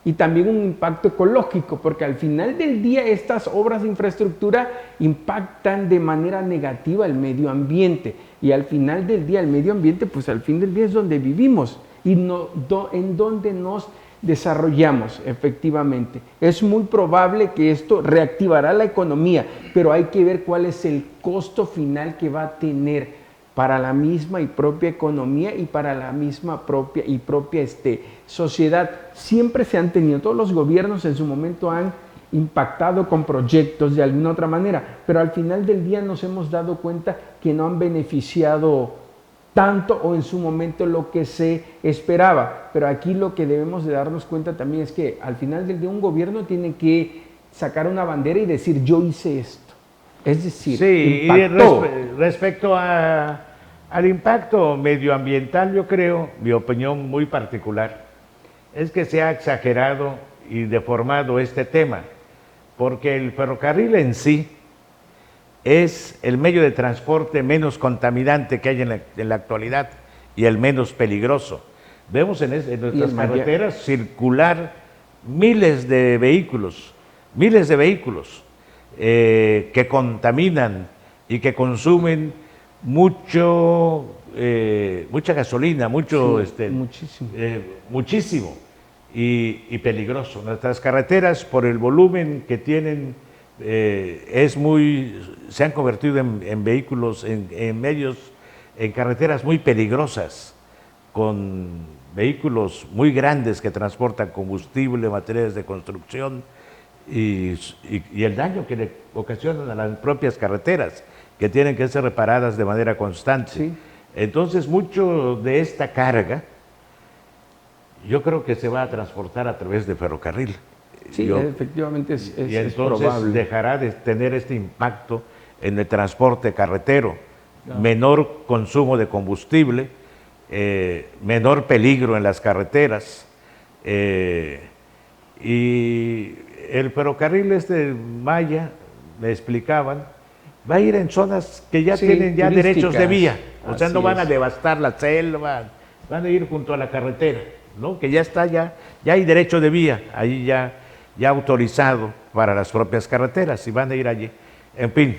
y también un impacto ecológico, porque al final del día estas obras de infraestructura impactan de manera negativa el medio ambiente, y al final del día el medio ambiente, pues al fin del día es donde vivimos y en donde nos desarrollamos. Efectivamente, es muy probable que esto reactivará la economía, pero hay que ver cuál es el costo final que va a tener para la misma y propia economía y para la misma propia sociedad. Siempre se han tenido, todos los gobiernos en su momento han impactado con proyectos de alguna otra manera, pero al final del día nos hemos dado cuenta que no han beneficiado tanto o en su momento lo que se esperaba. Pero aquí lo que debemos de darnos cuenta también es que al final del día un gobierno tiene que sacar una bandera y decir yo hice esto. Es decir, sí, impactó. Y respecto al impacto medioambiental, yo creo, mi opinión muy particular, es que se ha exagerado y deformado este tema, porque el ferrocarril en sí es el medio de transporte menos contaminante que hay en la actualidad y el menos peligroso. Vemos en nuestras carreteras circular miles de vehículos que contaminan y que consumen mucha gasolina, muchísimo y peligroso. Nuestras carreteras, por el volumen que tienen, se han convertido en vehículos, en carreteras muy peligrosas, con vehículos muy grandes que transportan combustible, materiales de construcción y el daño que le ocasionan a las propias carreteras, que tienen que ser reparadas de manera constante. Sí. Entonces, mucho de esta carga, yo creo que se va a transportar a través de ferrocarril. Sí, efectivamente es entonces probable. dejará de tener este impacto en el transporte carretero, menor consumo de combustible, menor peligro en las carreteras, y el ferrocarril Maya, me explicaban, va a ir en zonas que ya tienen ya derechos de vía, o sea, no van a devastar la selva, van a ir junto a la carretera, ¿no? Que ya está, ya hay derecho de vía, ahí ya autorizado para las propias carreteras, y van a ir allí, en fin.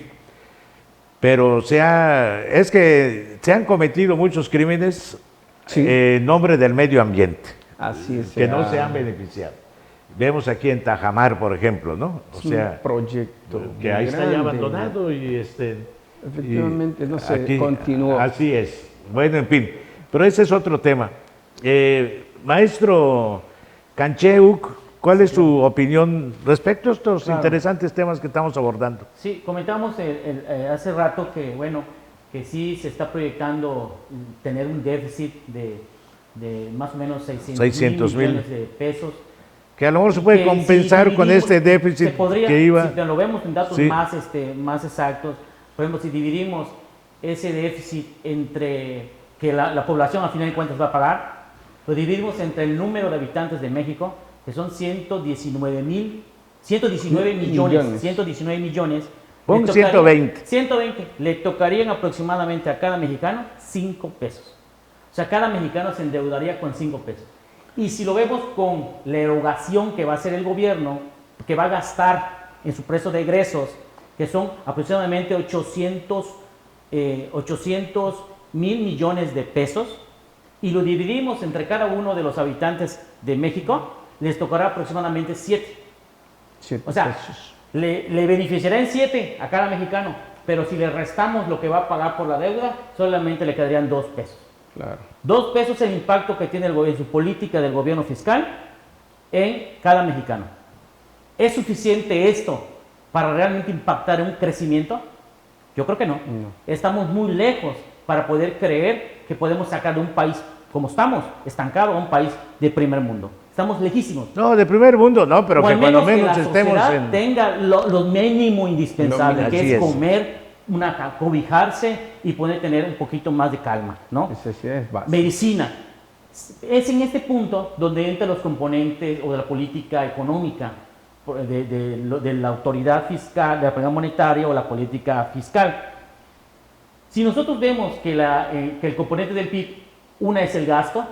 Pero es que se han cometido muchos crímenes en nombre del medio ambiente. Así es, que no ya. se han beneficiado. Vemos aquí en Tajamar, por ejemplo, ¿no? O Es un sea, proyecto que ahí está ya grande. abandonado y Efectivamente, no se aquí- continuó. Así es. Bueno, en fin, pero ese es otro tema. Maestro Cancheuc, ¿cuál es su opinión respecto a estos Claro. interesantes temas que estamos abordando? Sí, comentamos hace rato que, bueno, que sí se está proyectando tener un déficit de más o menos 600 mil millones de pesos. Que a lo mejor se puede Que compensar si con dividimos, este déficit se podría, que iba. si lo vemos en datos Sí. más exactos, por ejemplo, si dividimos ese déficit entre que la población a final de cuentas va a pagar, lo dividimos entre el número de habitantes de México, que son 119 millones, 119 millones. Pon le tocaría- 120. 120, le tocarían aproximadamente a cada mexicano 5 pesos. O sea, cada mexicano se endeudaría con 5 pesos. Y si lo vemos con la erogación que va a hacer el gobierno, que va a gastar en su precio de egresos, que son aproximadamente 800 mil millones de pesos, y lo dividimos entre cada uno de los habitantes de México, les tocará aproximadamente 7. 7 O sea, pesos. le beneficiará en 7 a cada mexicano, pero si le restamos lo que va a pagar por la deuda, solamente le quedarían 2 pesos. Claro. 2 pesos el impacto que tiene el gobierno, su política del gobierno fiscal en cada mexicano. ¿Es suficiente esto para realmente impactar en un crecimiento? Yo creo que no. Estamos muy lejos para poder creer que podemos sacar de un país como estamos, estancado, a un país de primer mundo. Estamos lejísimos. No, de primer mundo no, pero O que al cuando menos menos que la estemos sociedad en... tenga lo mínimo indispensable, Lo mínimo, que así es es. comer, cobijarse y poder tener un poquito más de calma, ¿no? Necesidades básicas. Medicina. Es en este punto donde entran los componentes o de la política económica, de la autoridad fiscal, de la política monetaria o la política fiscal. Si nosotros vemos que el componente del PIB, una es el gasto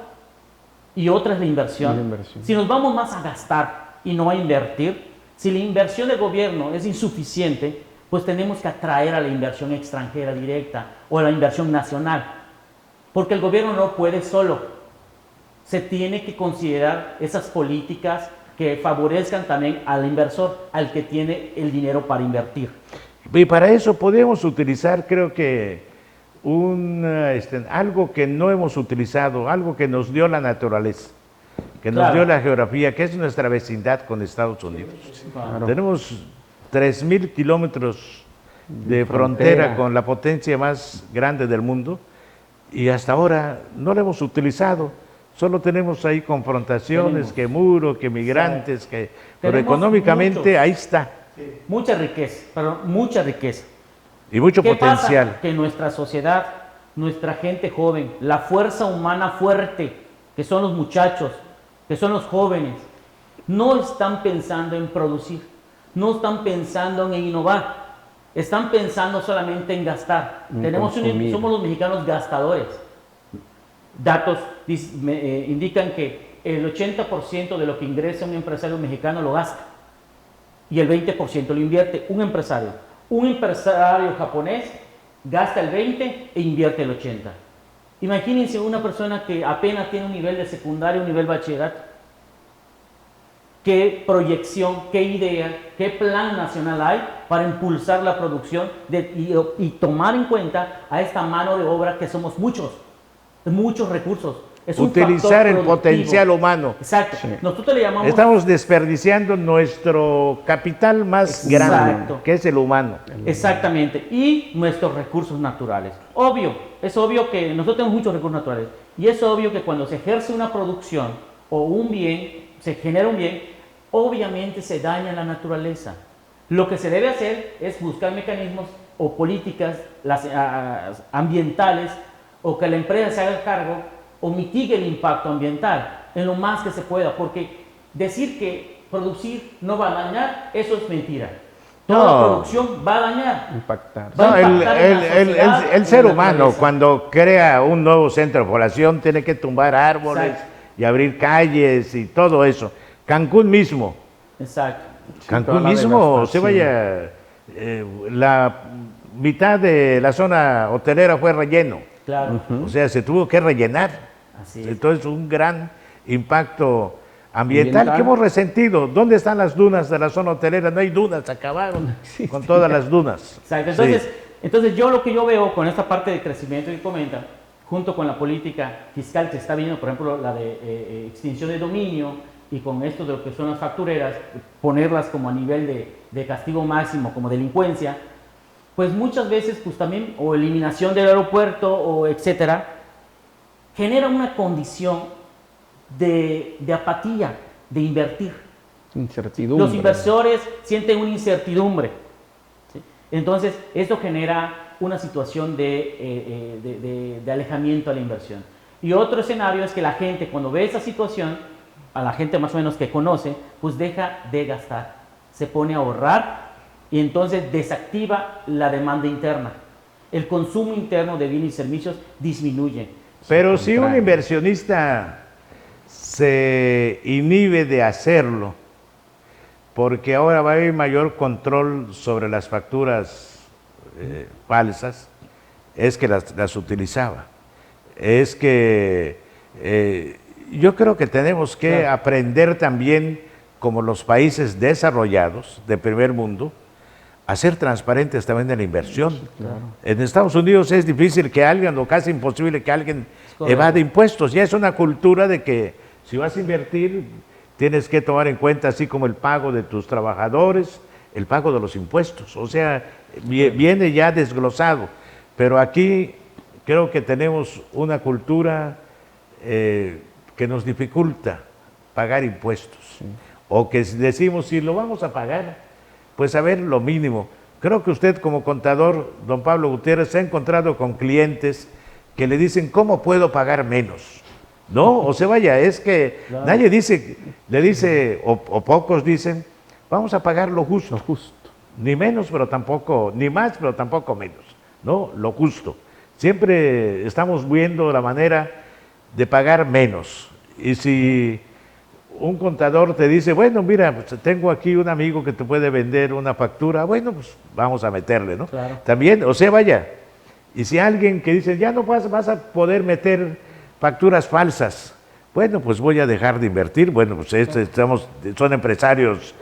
y otra es la inversión. Y la inversión. Si nos vamos más a gastar y no a invertir, si la inversión del gobierno es insuficiente, pues tenemos que atraer a la inversión extranjera directa o a la inversión nacional, porque el gobierno no puede solo. Se tiene que considerar esas políticas que favorezcan también al inversor, al que tiene el dinero para invertir. Y para eso podemos utilizar, creo que, algo que no hemos utilizado, algo que nos dio la naturaleza, que nos Claro. dio la geografía, que es nuestra vecindad con Estados Unidos. Claro. Tenemos 3.000 kilómetros de frontera. frontera con la potencia más grande del mundo y hasta ahora no la hemos utilizado. Solo tenemos ahí confrontaciones, que muro, que migrantes, pero Tenemos económicamente muchos. ahí está. Mucha riqueza, pero mucha riqueza. Y mucho ¿Qué potencial. pasa? Que nuestra sociedad, nuestra gente joven, la fuerza humana fuerte, que son los muchachos, que son los jóvenes, no están pensando en producir, no están pensando en innovar, están pensando solamente en gastar. En consumir. Somos los mexicanos gastadores. Datos indican que el 80% de lo que ingresa un empresario mexicano lo gasta y el 20% lo invierte un empresario. Un empresario japonés gasta el 20 e invierte el 80. Imagínense una persona que apenas tiene un nivel de secundaria, un nivel bachillerato. ¿Qué proyección, qué idea, qué plan nacional hay para impulsar la producción y tomar en cuenta a esta mano de obra que somos muchos recursos? Es un Utilizar factor el productivo. potencial humano. Exacto. Sí. Nosotros le llamamos... Estamos desperdiciando nuestro capital más grande, Exacto. que es el humano. Exactamente, y nuestros recursos naturales. Es obvio que nosotros tenemos muchos recursos naturales y es obvio que cuando se ejerce una producción o un bien, se genera un bien, obviamente se daña la naturaleza. Lo que se debe hacer es buscar mecanismos o políticas ambientales o que la empresa se haga cargo o mitigue el impacto ambiental en lo más que se pueda, porque decir que producir no va a dañar, eso es mentira. Toda No. producción va a dañar. Impactar. Va a No, impactar en la sociedad, el en ser la humano, naturaleza. cuando crea un nuevo centro de población, tiene que tumbar árboles Exacto. y abrir calles y todo eso. Cancún mismo. Exacto. Cancún toda la mismo, se devastación. vaya, la mitad de la zona hotelera fue relleno, Claro. o sea, se tuvo que rellenar. Así es. Entonces, un gran impacto ambiental que hemos resentido. ¿Dónde están las dunas de la zona hotelera? No hay dunas, acabaron con todas las dunas. Exacto. Entonces, entonces yo lo que yo veo con esta parte de crecimiento que comentan, junto con la política fiscal que está viendo, por ejemplo, la de extinción de dominio, y con esto de lo que son las factureras, ponerlas como a nivel de castigo máximo, como delincuencia, pues muchas veces pues también, o eliminación del aeropuerto, o etcétera, genera una condición de apatía, de invertir. Incertidumbre. Los inversores sienten una incertidumbre, ¿sí? Entonces, esto genera una situación de alejamiento a la inversión. Y otro escenario es que la gente, cuando ve esa situación, a la gente más o menos que conoce, pues deja de gastar, se pone a ahorrar y entonces desactiva la demanda interna. El consumo interno de bienes y servicios disminuye. Pero si un inversionista se inhibe de hacerlo, porque ahora va a haber mayor control sobre las facturas falsas, es que las utilizaba. Es que yo creo que tenemos que aprender también, como los países desarrollados de primer mundo, a ser transparentes también en la inversión. Claro. En Estados Unidos es difícil que alguien, o casi imposible que alguien evade impuestos. Ya es una cultura de que si vas a invertir, tienes que tomar en cuenta, así como el pago de tus trabajadores, el pago de los impuestos. O sea, viene ya desglosado. Pero aquí creo que tenemos una cultura que nos dificulta pagar impuestos. Sí. O que decimos, si lo vamos a pagar, pues a ver lo mínimo. Creo que usted como contador, don Pablo Gutiérrez, se ha encontrado con clientes que le dicen, ¿cómo puedo pagar menos? No, o sea, vaya, es que nadie dice, le dice, o pocos dicen, vamos a pagar lo justo. Ni menos, pero tampoco, ni más, pero tampoco menos. No, lo justo. Siempre estamos viendo la manera de pagar menos. Y si un contador te dice, bueno, mira, pues tengo aquí un amigo que te puede vender una factura, bueno, pues vamos a meterle, ¿no? Claro. También, o sea, vaya, y si alguien que dice, ya no vas a poder meter facturas falsas, bueno, pues voy a dejar de invertir, bueno, pues son empresarios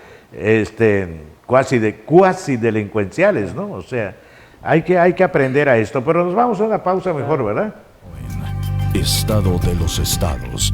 cuasi delincuenciales, ¿no? O sea, hay que aprender a esto, pero nos vamos a una pausa mejor, ¿verdad? Estado de los estados.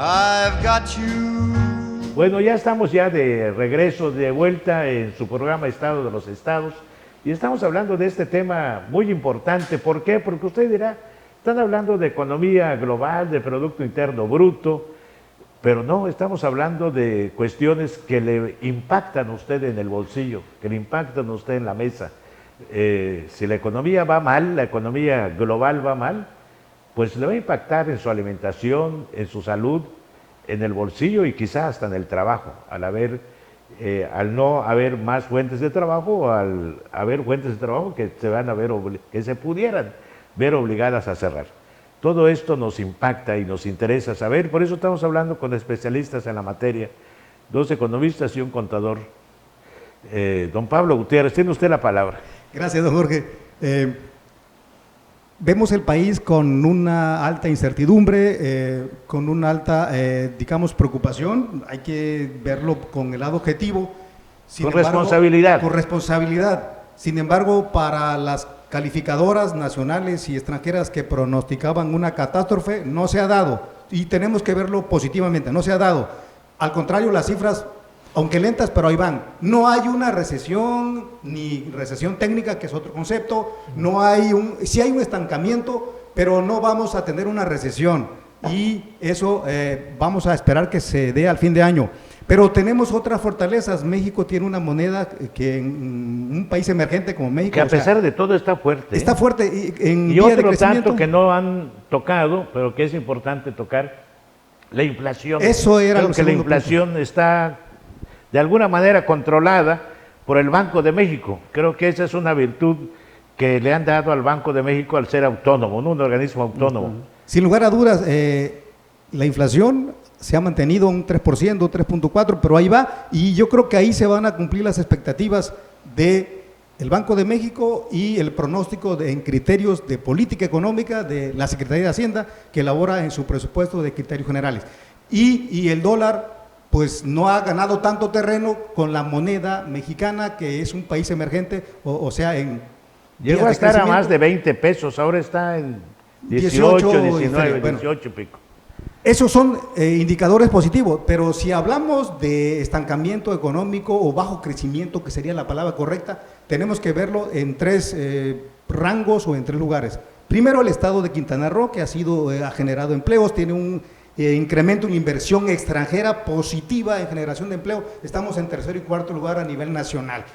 I've got you. Bueno, ya estamos ya de regreso, de vuelta en su programa Estado de los Estados, y estamos hablando de este tema muy importante. ¿Por qué? Porque usted dirá, están hablando de economía global, de Producto Interno Bruto, pero no, estamos hablando de cuestiones que le impactan a usted en el bolsillo, que le impactan a usted en la mesa. Si la economía va mal, la economía global va mal, pues le va a impactar en su alimentación, en su salud, en el bolsillo y quizás hasta en el trabajo, al no haber más fuentes de trabajo, o al haber fuentes de trabajo que se van a ver, que se pudieran ver obligadas a cerrar. Todo esto nos impacta y nos interesa saber, por eso estamos hablando con especialistas en la materia, 2 economistas y un contador. Don Pablo Gutiérrez, tiene usted la palabra. Gracias, don Jorge. Vemos el país con una alta incertidumbre, con una alta, digamos, preocupación. Hay que verlo con el lado objetivo. Con responsabilidad. Con responsabilidad. Sin embargo, para las calificadoras nacionales y extranjeras que pronosticaban una catástrofe, no se ha dado. Y tenemos que verlo positivamente, no se ha dado. Al contrario, las cifras, aunque lentas, pero ahí van. No hay una recesión, ni recesión técnica, que es otro concepto. No hay sí hay un estancamiento, pero no vamos a tener una recesión. Y eso vamos a esperar que se dé al fin de año. Pero tenemos otras fortalezas. México tiene una moneda que en un país emergente como México… Que a pesar de todo está fuerte. Está fuerte. Y otro tanto que no han tocado, pero que es importante tocar, la inflación. Eso era Creo que la inflación está de alguna manera controlada por el Banco de México. Creo que esa es una virtud que le han dado al Banco de México al ser autónomo, ¿no? Un organismo autónomo. Sin lugar a dudas, la inflación se ha mantenido un 3%, 3.4%, pero ahí va, y yo creo que ahí se van a cumplir las expectativas del Banco de México y el pronóstico en criterios de política económica de la Secretaría de Hacienda, que elabora en su presupuesto de criterios generales. Y el dólar pues no ha ganado tanto terreno con la moneda mexicana, que es un país emergente, o sea, llegó a estar a más de 20 pesos, ahora está en 18, 19, bueno, 18 y pico. Esos son indicadores positivos, pero si hablamos de estancamiento económico o bajo crecimiento, que sería la palabra correcta, tenemos que verlo en 3 rangos o en 3 lugares. Primero, el estado de Quintana Roo, que ha generado empleos, tiene un incremento en inversión extranjera positiva en generación de empleo. Estamos en 3er y 4er lugar a nivel nacional.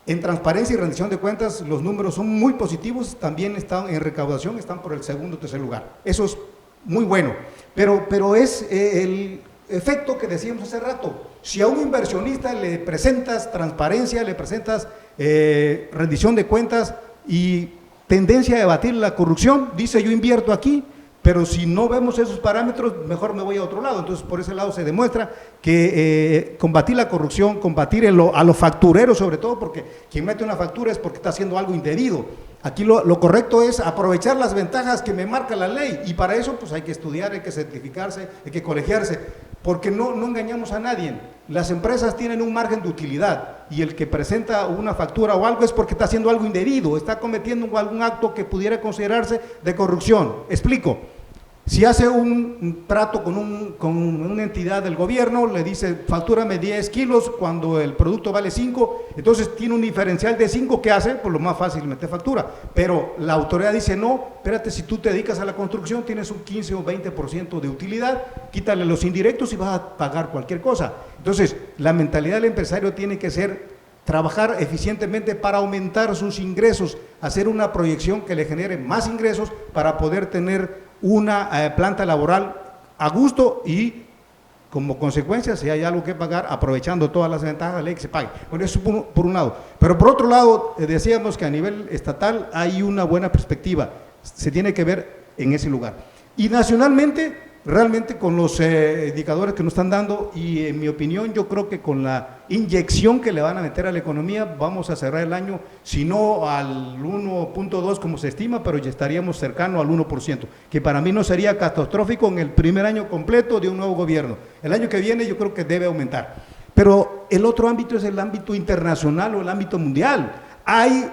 En transparencia y rendición de cuentas, los números son muy positivos, también están en recaudación, están por el 2º o 3er lugar. Eso es muy bueno, pero es el efecto que decíamos hace rato. Si a un inversionista le presentas transparencia, le presentas rendición de cuentas y tendencia a debatir la corrupción, dice yo invierto aquí, pero si no vemos esos parámetros, mejor me voy a otro lado. Entonces, por ese lado se demuestra que combatir la corrupción, combatir a los factureros sobre todo, porque quien mete una factura es porque está haciendo algo indebido. Aquí lo correcto es aprovechar las ventajas que me marca la ley, y para eso pues hay que estudiar, hay que certificarse, hay que colegiarse, porque no engañamos a nadie. Las empresas tienen un margen de utilidad, y el que presenta una factura o algo es porque está haciendo algo indebido, está cometiendo algún acto que pudiera considerarse de corrupción. Explico. Si hace un trato con una entidad del gobierno, le dice, factúrame 10 kilos cuando el producto vale 5, entonces tiene un diferencial de 5, ¿qué hace? Pues lo más fácil, meter factura. Pero la autoridad dice, no, espérate, si tú te dedicas a la construcción, tienes un 15 o 20% de utilidad, quítale los indirectos y vas a pagar cualquier cosa. Entonces, la mentalidad del empresario tiene que ser trabajar eficientemente para aumentar sus ingresos, hacer una proyección que le genere más ingresos para poder tener una planta laboral a gusto y como consecuencia, si hay algo que pagar, aprovechando todas las ventajas de la ley, que se pague. Bueno, eso por un lado. Pero por otro lado, decíamos que a nivel estatal hay una buena perspectiva, se tiene que ver en ese lugar. Y nacionalmente, realmente con los indicadores que nos están dando, y en mi opinión yo creo que con la inyección que le van a meter a la economía vamos a cerrar el año, si no al 1.2 como se estima, pero ya estaríamos cercano al 1%, que para mí no sería catastrófico en el primer año completo de un nuevo gobierno. El año que viene yo creo que debe aumentar. Pero el otro ámbito es el ámbito internacional o el ámbito mundial. Hay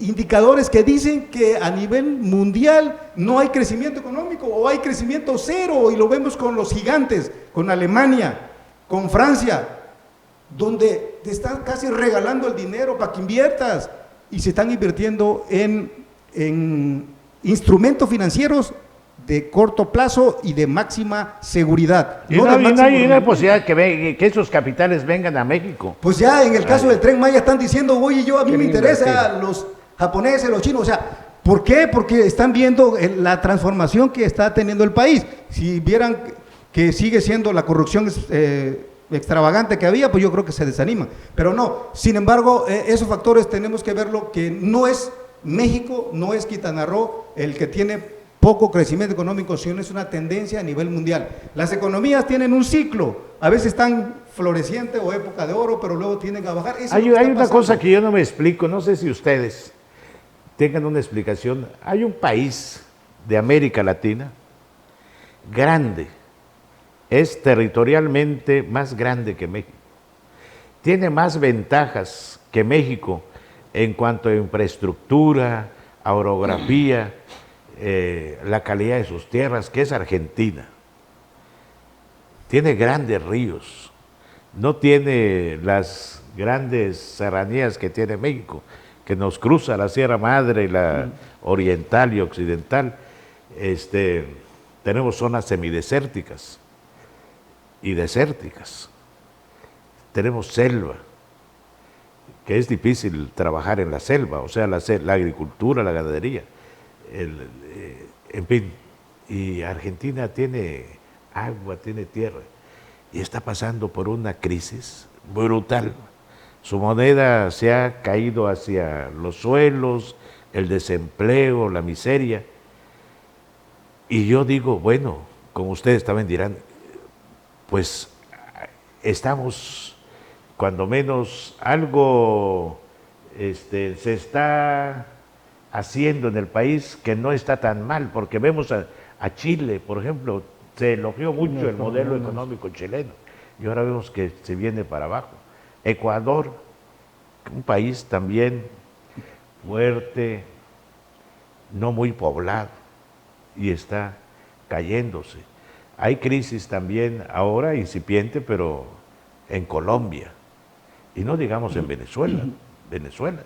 indicadores que dicen que a nivel mundial no hay crecimiento económico o hay crecimiento cero, y lo vemos con los gigantes, con Alemania, con Francia, donde te están casi regalando el dinero para que inviertas y se están invirtiendo en instrumentos financieros de corto plazo y de máxima seguridad. Y no hay posibilidad que esos capitales vengan a México. Pues ya en el caso del Tren Maya están diciendo, oye, a mí me interesa los japoneses, los chinos, o sea, ¿por qué? Porque están viendo la transformación que está teniendo el país. Si vieran que sigue siendo la corrupción extravagante que había, pues yo creo que se desaniman. Pero no, sin embargo, esos factores tenemos que verlo, que no es México no es Quintana Roo el que tiene poco crecimiento económico, sino es una tendencia a nivel mundial. Las economías tienen un ciclo, a veces están florecientes o época de oro, pero luego tienen que bajar. Hay una cosa que yo no me explico, no sé si ustedes tengan una explicación. Hay un país de América Latina grande, es territorialmente más grande que México, tiene más ventajas que México en cuanto a infraestructura, a orografía, la calidad de sus tierras, que es Argentina. Tiene grandes ríos, no tiene las grandes serranías que tiene México, que nos cruza la Sierra Madre, la oriental y occidental. Tenemos zonas semidesérticas y desérticas. Tenemos selva, que es difícil trabajar en la selva, o sea, la agricultura, la ganadería, en fin. Y Argentina tiene agua, tiene tierra, y está pasando por una crisis brutal. Su moneda se ha caído hacia los suelos, el desempleo, la miseria. Y yo digo, bueno, como ustedes también dirán, pues estamos, cuando menos algo se está haciendo en el país que no está tan mal, porque vemos a Chile, por ejemplo, se elogió mucho el modelo económico chileno, y ahora vemos que se viene para abajo. Ecuador, un país también fuerte, no muy poblado, y está cayéndose. Hay crisis también ahora incipiente, pero en Colombia, y no digamos en Venezuela.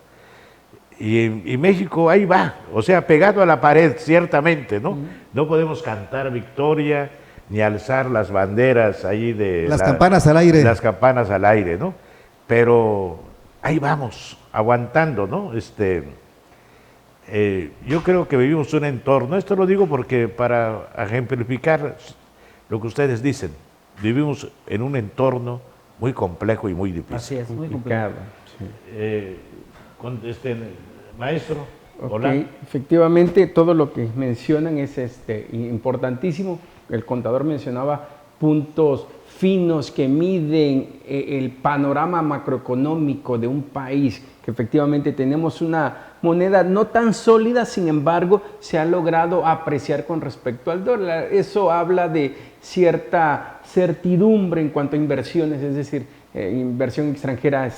Y México ahí va, o sea, pegado a la pared, ciertamente, ¿no? No podemos cantar victoria, ni alzar las banderas ahí de... Las campanas al aire. Las campanas al aire, ¿no? Pero ahí vamos, aguantando, ¿no? Yo creo que vivimos un entorno, esto lo digo porque para ejemplificar lo que ustedes dicen, vivimos en un entorno muy complejo y muy difícil. Así es, muy complicado. Maestro, hola. Efectivamente, todo lo que mencionan es importantísimo. El contador mencionaba puntos finos que miden el panorama macroeconómico de un país, que efectivamente tenemos una moneda no tan sólida, sin embargo, se ha logrado apreciar con respecto al dólar. Eso habla de cierta certidumbre en cuanto a inversiones, es decir, inversión extranjera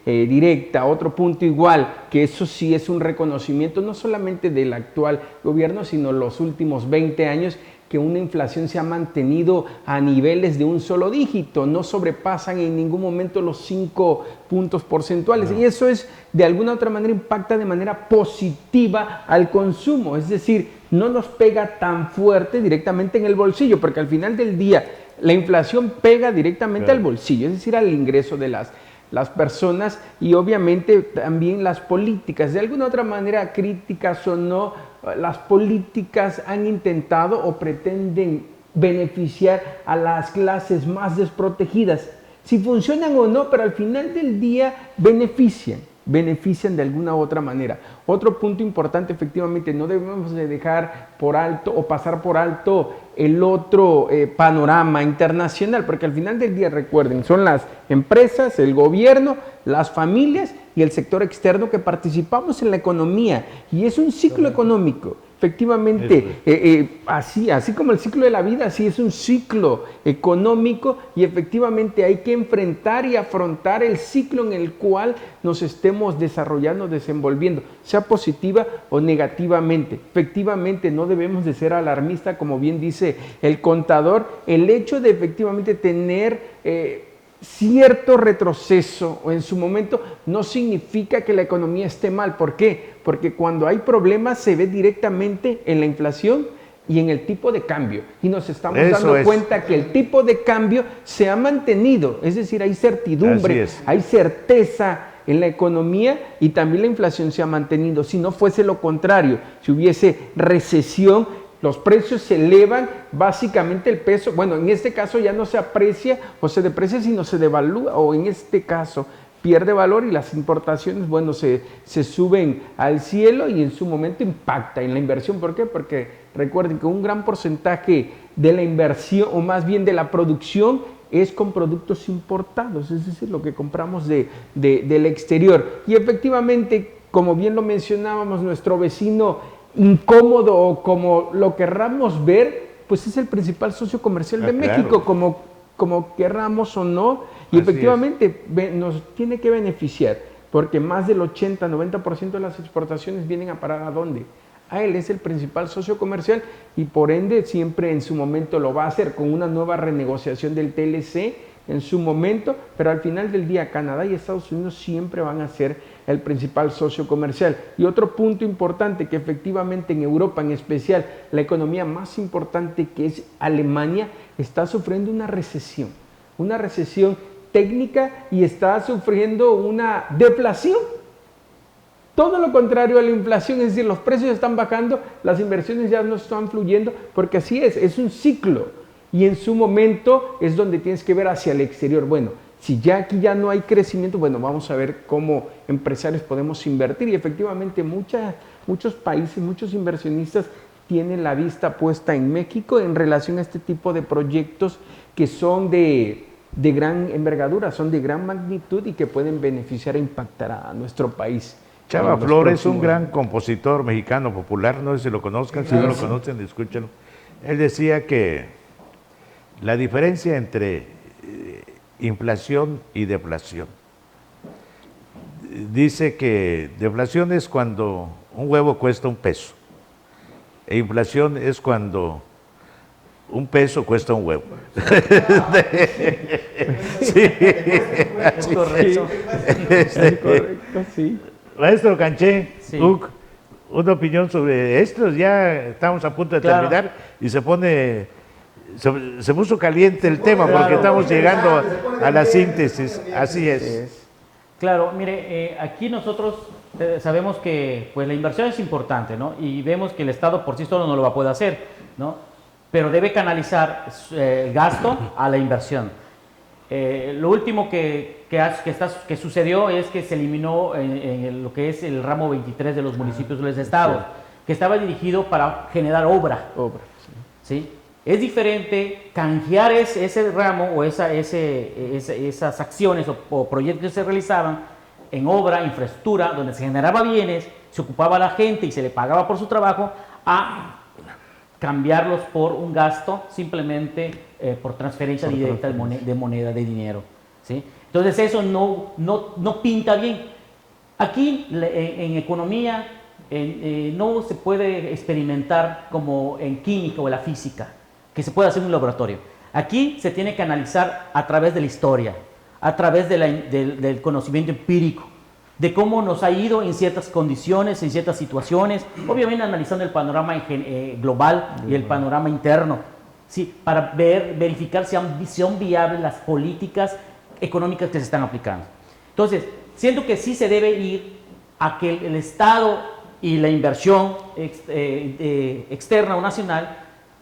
directa. Otro punto igual, que eso sí es un reconocimiento no solamente del actual gobierno, sino los últimos 20 años, que una inflación se ha mantenido a niveles de un solo dígito, no sobrepasan en ningún momento los 5 puntos porcentuales. No. Y eso es, de alguna u otra manera, impacta de manera positiva al consumo, es decir, no nos pega tan fuerte directamente en el bolsillo, porque al final del día la inflación pega directamente al bolsillo, es decir, al ingreso de las personas, y obviamente también las políticas, de alguna u otra manera, críticas o no, las políticas han intentado o pretenden beneficiar a las clases más desprotegidas. Si funcionan o no, pero al final del día benefician de alguna u otra manera. Otro punto importante, efectivamente, no debemos de dejar por alto o pasar por alto el otro panorama internacional, porque al final del día, recuerden, son las empresas, el gobierno, las familias y el sector externo que participamos en la economía, y es un ciclo económico. Efectivamente, así como el ciclo de la vida, así es un ciclo económico, y efectivamente hay que enfrentar y afrontar el ciclo en el cual nos estemos desarrollando, desenvolviendo, sea positiva o negativamente. Efectivamente, no debemos de ser alarmistas, como bien dice el contador. El hecho de efectivamente tener cierto retroceso o en su momento no significa que la economía esté mal. ¿Por qué? Porque cuando hay problemas se ve directamente en la inflación y en el tipo de cambio, y nos estamos dando cuenta que el tipo de cambio se ha mantenido, es decir, hay certidumbre, hay certeza en la economía, y también la inflación se ha mantenido. Si no fuese lo contrario, si hubiese recesión, los precios se elevan, básicamente el peso, bueno, en este caso ya no se aprecia o se deprecia, sino se devalúa, o en este caso pierde valor y las importaciones, bueno, se suben al cielo y en su momento impacta en la inversión. ¿Por qué? Porque recuerden que un gran porcentaje de la inversión, o más bien de la producción, es con productos importados, es decir, lo que compramos del exterior. Y efectivamente, como bien lo mencionábamos, nuestro vecino incómodo, o como lo querramos ver, pues es el principal socio comercial de México, como querramos o no, y así efectivamente nos tiene que beneficiar, porque más del 80-90% de las exportaciones vienen a parar ¿a dónde? A él, es el principal socio comercial, y por ende siempre en su momento lo va a hacer con una nueva renegociación del TLC en su momento, pero al final del día Canadá y Estados Unidos siempre van a ser el principal socio comercial. Y otro punto importante, que efectivamente en Europa, en especial la economía más importante, que es Alemania, está sufriendo una recesión técnica, y está sufriendo una deflación. Todo lo contrario a la inflación, es decir, los precios están bajando, las inversiones ya no están fluyendo, porque así es un ciclo, y en su momento es donde tienes que ver hacia el exterior. Bueno, si ya aquí ya no hay crecimiento, bueno, vamos a ver cómo empresarios podemos invertir, y efectivamente muchos países, muchos inversionistas tienen la vista puesta en México en relación a este tipo de proyectos que son de gran envergadura, son de gran magnitud y que pueden beneficiar e impactar a nuestro país. Chava Flores es un gran compositor mexicano popular, no sé si lo conozcan, si no lo conocen, escúchenlo. Él decía que la diferencia entre inflación y deflación. Dice que deflación es cuando un huevo cuesta $1, e inflación es cuando $1 cuesta un huevo. Sí, es correcto. Es correcto, sí. Maestro Canché, Sí. una opinión sobre esto. Ya estamos a punto de terminar y se puso caliente el tema, porque estamos llegando a la síntesis. Así es. Claro, mire, aquí nosotros sabemos que pues la inversión es importante, ¿no? Y vemos que el Estado por sí solo no lo va a poder hacer, ¿no? Pero debe canalizar el gasto a la inversión. Lo último que sucedió es que se eliminó en lo que es el ramo 23 de los municipios de los estados, que estaba dirigido para generar obra. ¿Sí? Es diferente canjear ese ramo o esas acciones o proyectos que se realizaban en obra, infraestructura, donde se generaba bienes, se ocupaba a la gente y se le pagaba por su trabajo, a cambiarlos por un gasto simplemente por transferencia directa de moneda, de dinero. ¿Sí? Entonces eso no pinta bien. Aquí en economía no se puede experimentar como en química o en la física, que se puede hacer en un laboratorio. Aquí se tiene que analizar a través de la historia, a través del conocimiento empírico, de cómo nos ha ido en ciertas condiciones, en ciertas situaciones, obviamente analizando el panorama global y el panorama interno, ¿sí? Para verificar si son viables las políticas económicas que se están aplicando. Entonces, siento que sí se debe ir a que el Estado y la inversión externa o nacional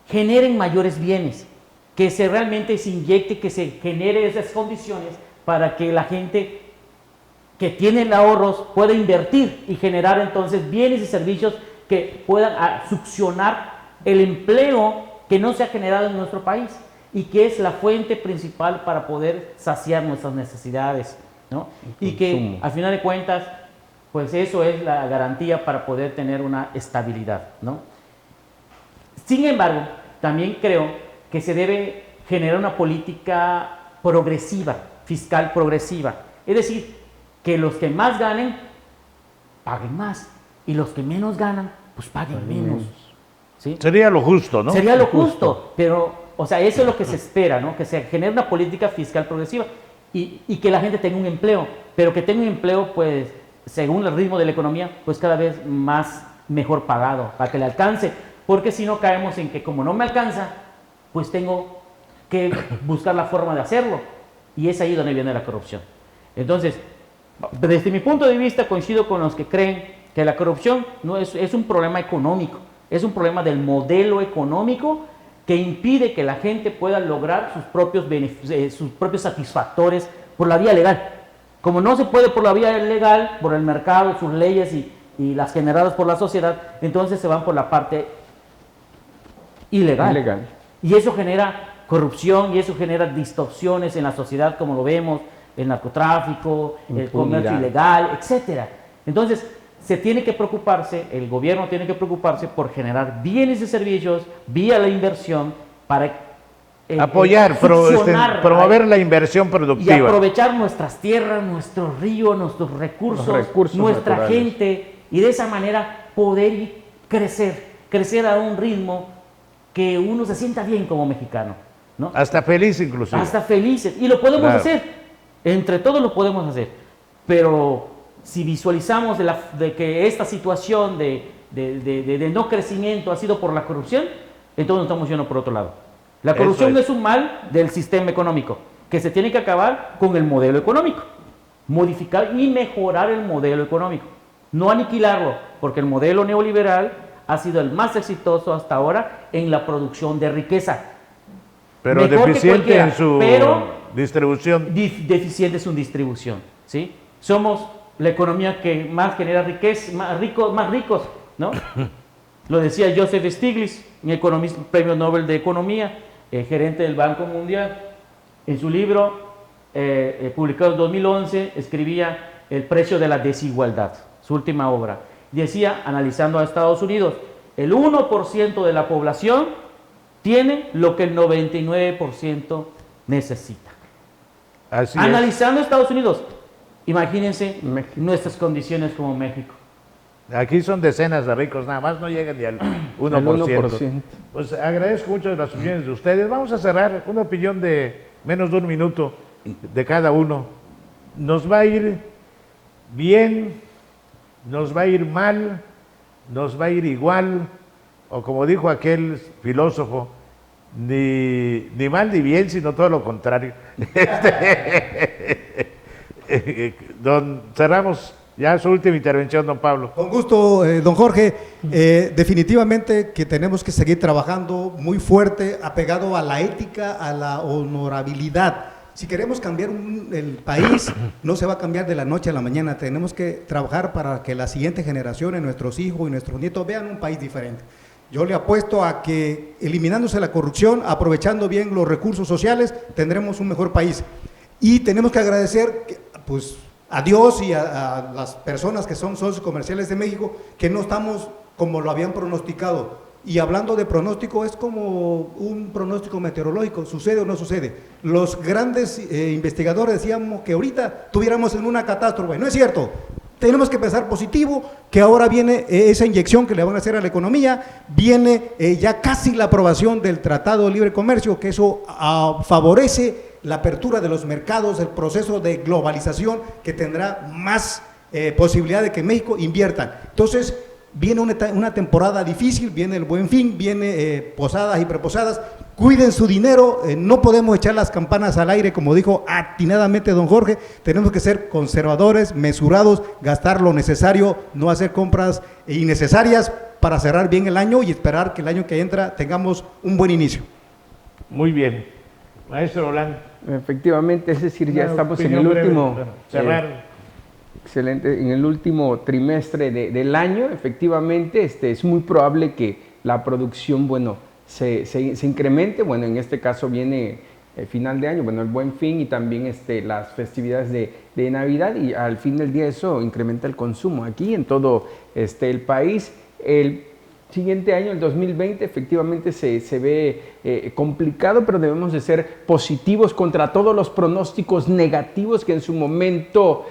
generen mayores bienes, que realmente se inyecte, que se genere esas condiciones para que la gente que tiene ahorros pueda invertir y generar entonces bienes y servicios que puedan succionar el empleo que no se ha generado en nuestro país y que es la fuente principal para poder saciar nuestras necesidades, ¿no? Y que al final de cuentas, pues eso es la garantía para poder tener una estabilidad, ¿no? Sin embargo, también creo que se debe generar una política progresiva, fiscal progresiva. Es decir, que los que más ganen, paguen más. Y los que menos ganan, pues paguen menos. ¿Sí? Sería lo justo, ¿no? Sería lo justo, pero, o sea, eso es lo que se espera, ¿no? Que se genere una política fiscal progresiva y que la gente tenga un empleo, pero que tenga un empleo, pues, según el ritmo de la economía, pues cada vez mejor pagado, para que le alcance. Porque si no caemos en que como no me alcanza, pues tengo que buscar la forma de hacerlo. Y es ahí donde viene la corrupción. Entonces, desde mi punto de vista, coincido con los que creen que la corrupción no es un problema económico, es un problema del modelo económico que impide que la gente pueda lograr sus propios satisfactores por la vía legal. Como no se puede por la vía legal, por el mercado, sus leyes y las generadas por la sociedad, entonces se van por la parte ilegal. Y eso genera corrupción y eso genera distorsiones en la sociedad, como lo vemos, el narcotráfico, el comercio ilegal, etcétera. Entonces, se tiene que preocuparse, el gobierno tiene que preocuparse por generar bienes y servicios vía la inversión para apoyar, promover la inversión productiva. Y aprovechar nuestras tierras, nuestros ríos, nuestros recursos nuestra naturales. Gente, y de esa manera poder crecer a un ritmo que uno se sienta bien como mexicano, ¿no? Hasta feliz inclusive. Hasta felices, y lo podemos hacer, entre todos lo podemos hacer, pero si visualizamos de que esta situación de no crecimiento ha sido por la corrupción, entonces nos estamos yendo por otro lado. La corrupción es un mal del sistema económico, que se tiene que acabar con el modelo económico, modificar y mejorar el modelo económico, no aniquilarlo, porque el modelo neoliberal ha sido el más exitoso hasta ahora en la producción de riqueza. Pero deficiente en su distribución. Deficiente en su distribución, ¿sí? Somos la economía que más genera riqueza, más ricos, ¿no? Lo decía Joseph Stiglitz, un economista, premio Nobel de Economía, gerente del Banco Mundial. En su libro, publicado en 2011, escribía El precio de la desigualdad, su última obra. Decía, analizando a Estados Unidos, el 1% de la población tiene lo que el 99% necesita. Así analizando a Estados Unidos, imagínense nuestras condiciones como México. Aquí son decenas de ricos, nada más no llegan ni al 1%. Pues agradezco mucho las opiniones de ustedes. Vamos a cerrar una opinión de menos de un minuto de cada uno. ¿Nos va a ir bien? ¿Nos va a ir mal? ¿Nos va a ir igual? O como dijo aquel filósofo, ni mal ni bien, sino todo lo contrario. Cerramos ya su última intervención, don Pablo. Con gusto, don Jorge. Definitivamente que tenemos que seguir trabajando muy fuerte, apegado a la ética, a la honorabilidad. Si queremos cambiar el país, no se va a cambiar de la noche a la mañana. Tenemos que trabajar para que las siguientes generaciones, nuestros hijos y nuestros nietos, vean un país diferente. Yo le apuesto a que eliminándose la corrupción, aprovechando bien los recursos sociales, tendremos un mejor país. Y tenemos que agradecer pues, a Dios y a las personas que son socios comerciales de México, que no estamos como lo habían pronosticado. Y hablando de pronóstico, es como un pronóstico meteorológico, ¿sucede o no sucede? Los grandes investigadores decíamos que ahorita tuviéramos en una catástrofe. No es cierto. Tenemos que pensar positivo, que ahora viene esa inyección que le van a hacer a la economía, viene ya casi la aprobación del Tratado de Libre Comercio, que eso favorece la apertura de los mercados, el proceso de globalización que tendrá más posibilidad de que México invierta. Entonces, viene una temporada difícil, viene el Buen Fin, viene posadas y preposadas. Cuiden su dinero, no podemos echar las campanas al aire, como dijo atinadamente don Jorge. Tenemos que ser conservadores, mesurados, gastar lo necesario, no hacer compras innecesarias para cerrar bien el año y esperar que el año que entra tengamos un buen inicio. Muy bien. Maestro Roland. Efectivamente, es decir, ya estamos en el último... Excelente, en el último trimestre del año, efectivamente, es muy probable que la producción, se incremente. En este caso viene el final de año, el Buen Fin y también las festividades de Navidad, y al fin del día eso incrementa el consumo aquí en todo el país. El siguiente año, el 2020, efectivamente se ve complicado, pero debemos de ser positivos contra todos los pronósticos negativos que en su momento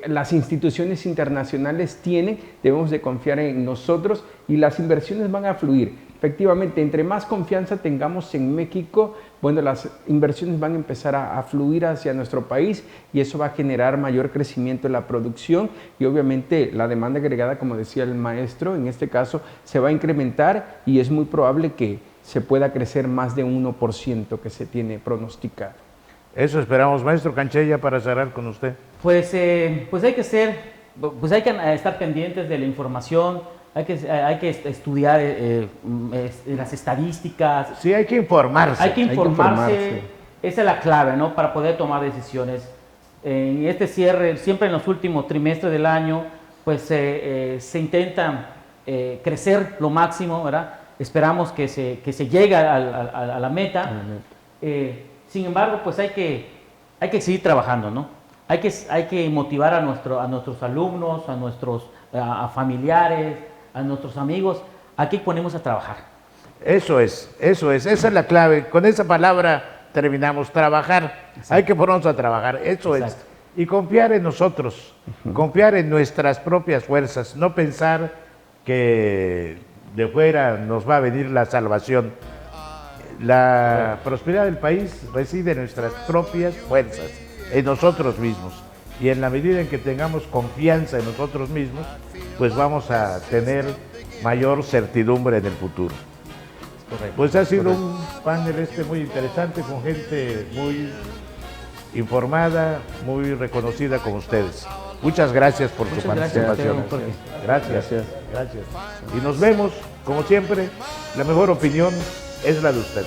las instituciones internacionales tienen. Debemos de confiar en nosotros y las inversiones van a fluir. Efectivamente, entre más confianza tengamos en México, las inversiones van a empezar a fluir hacia nuestro país y eso va a generar mayor crecimiento en la producción y obviamente la demanda agregada, como decía el maestro, en este caso se va a incrementar y es muy probable que se pueda crecer más de 1% que se tiene pronosticado. Eso esperamos, maestro Canchella, para cerrar con usted. Pues hay que estar pendientes de la información. Hay que estudiar las estadísticas. Sí, hay que informarse. Hay que informarse. Esa es la clave, ¿no? Para poder tomar decisiones En este cierre, siempre en los últimos trimestres del año, pues se intenta crecer lo máximo, ¿verdad? Esperamos que se llegue a la meta. Sin embargo, pues hay que seguir trabajando, ¿no? Hay que motivar a nuestros alumnos, a nuestros a familiares, a nuestros amigos, a que ponemos a trabajar. Eso es, esa es la clave. Con esa palabra terminamos, trabajar. Exacto. Hay que ponernos a trabajar, eso Exacto. es. Y confiar en nosotros, confiar en nuestras propias fuerzas, no pensar que de fuera nos va a venir la salvación. La prosperidad del país reside en nuestras propias fuerzas, en nosotros mismos. Y en la medida en que tengamos confianza en nosotros mismos, pues vamos a tener mayor certidumbre en el futuro. Correcto. Pues ha sido un panel muy interesante, con gente muy informada, muy reconocida como ustedes. Muchas gracias por su participación. Gracias. Y nos vemos, como siempre, la mejor opinión es la de usted.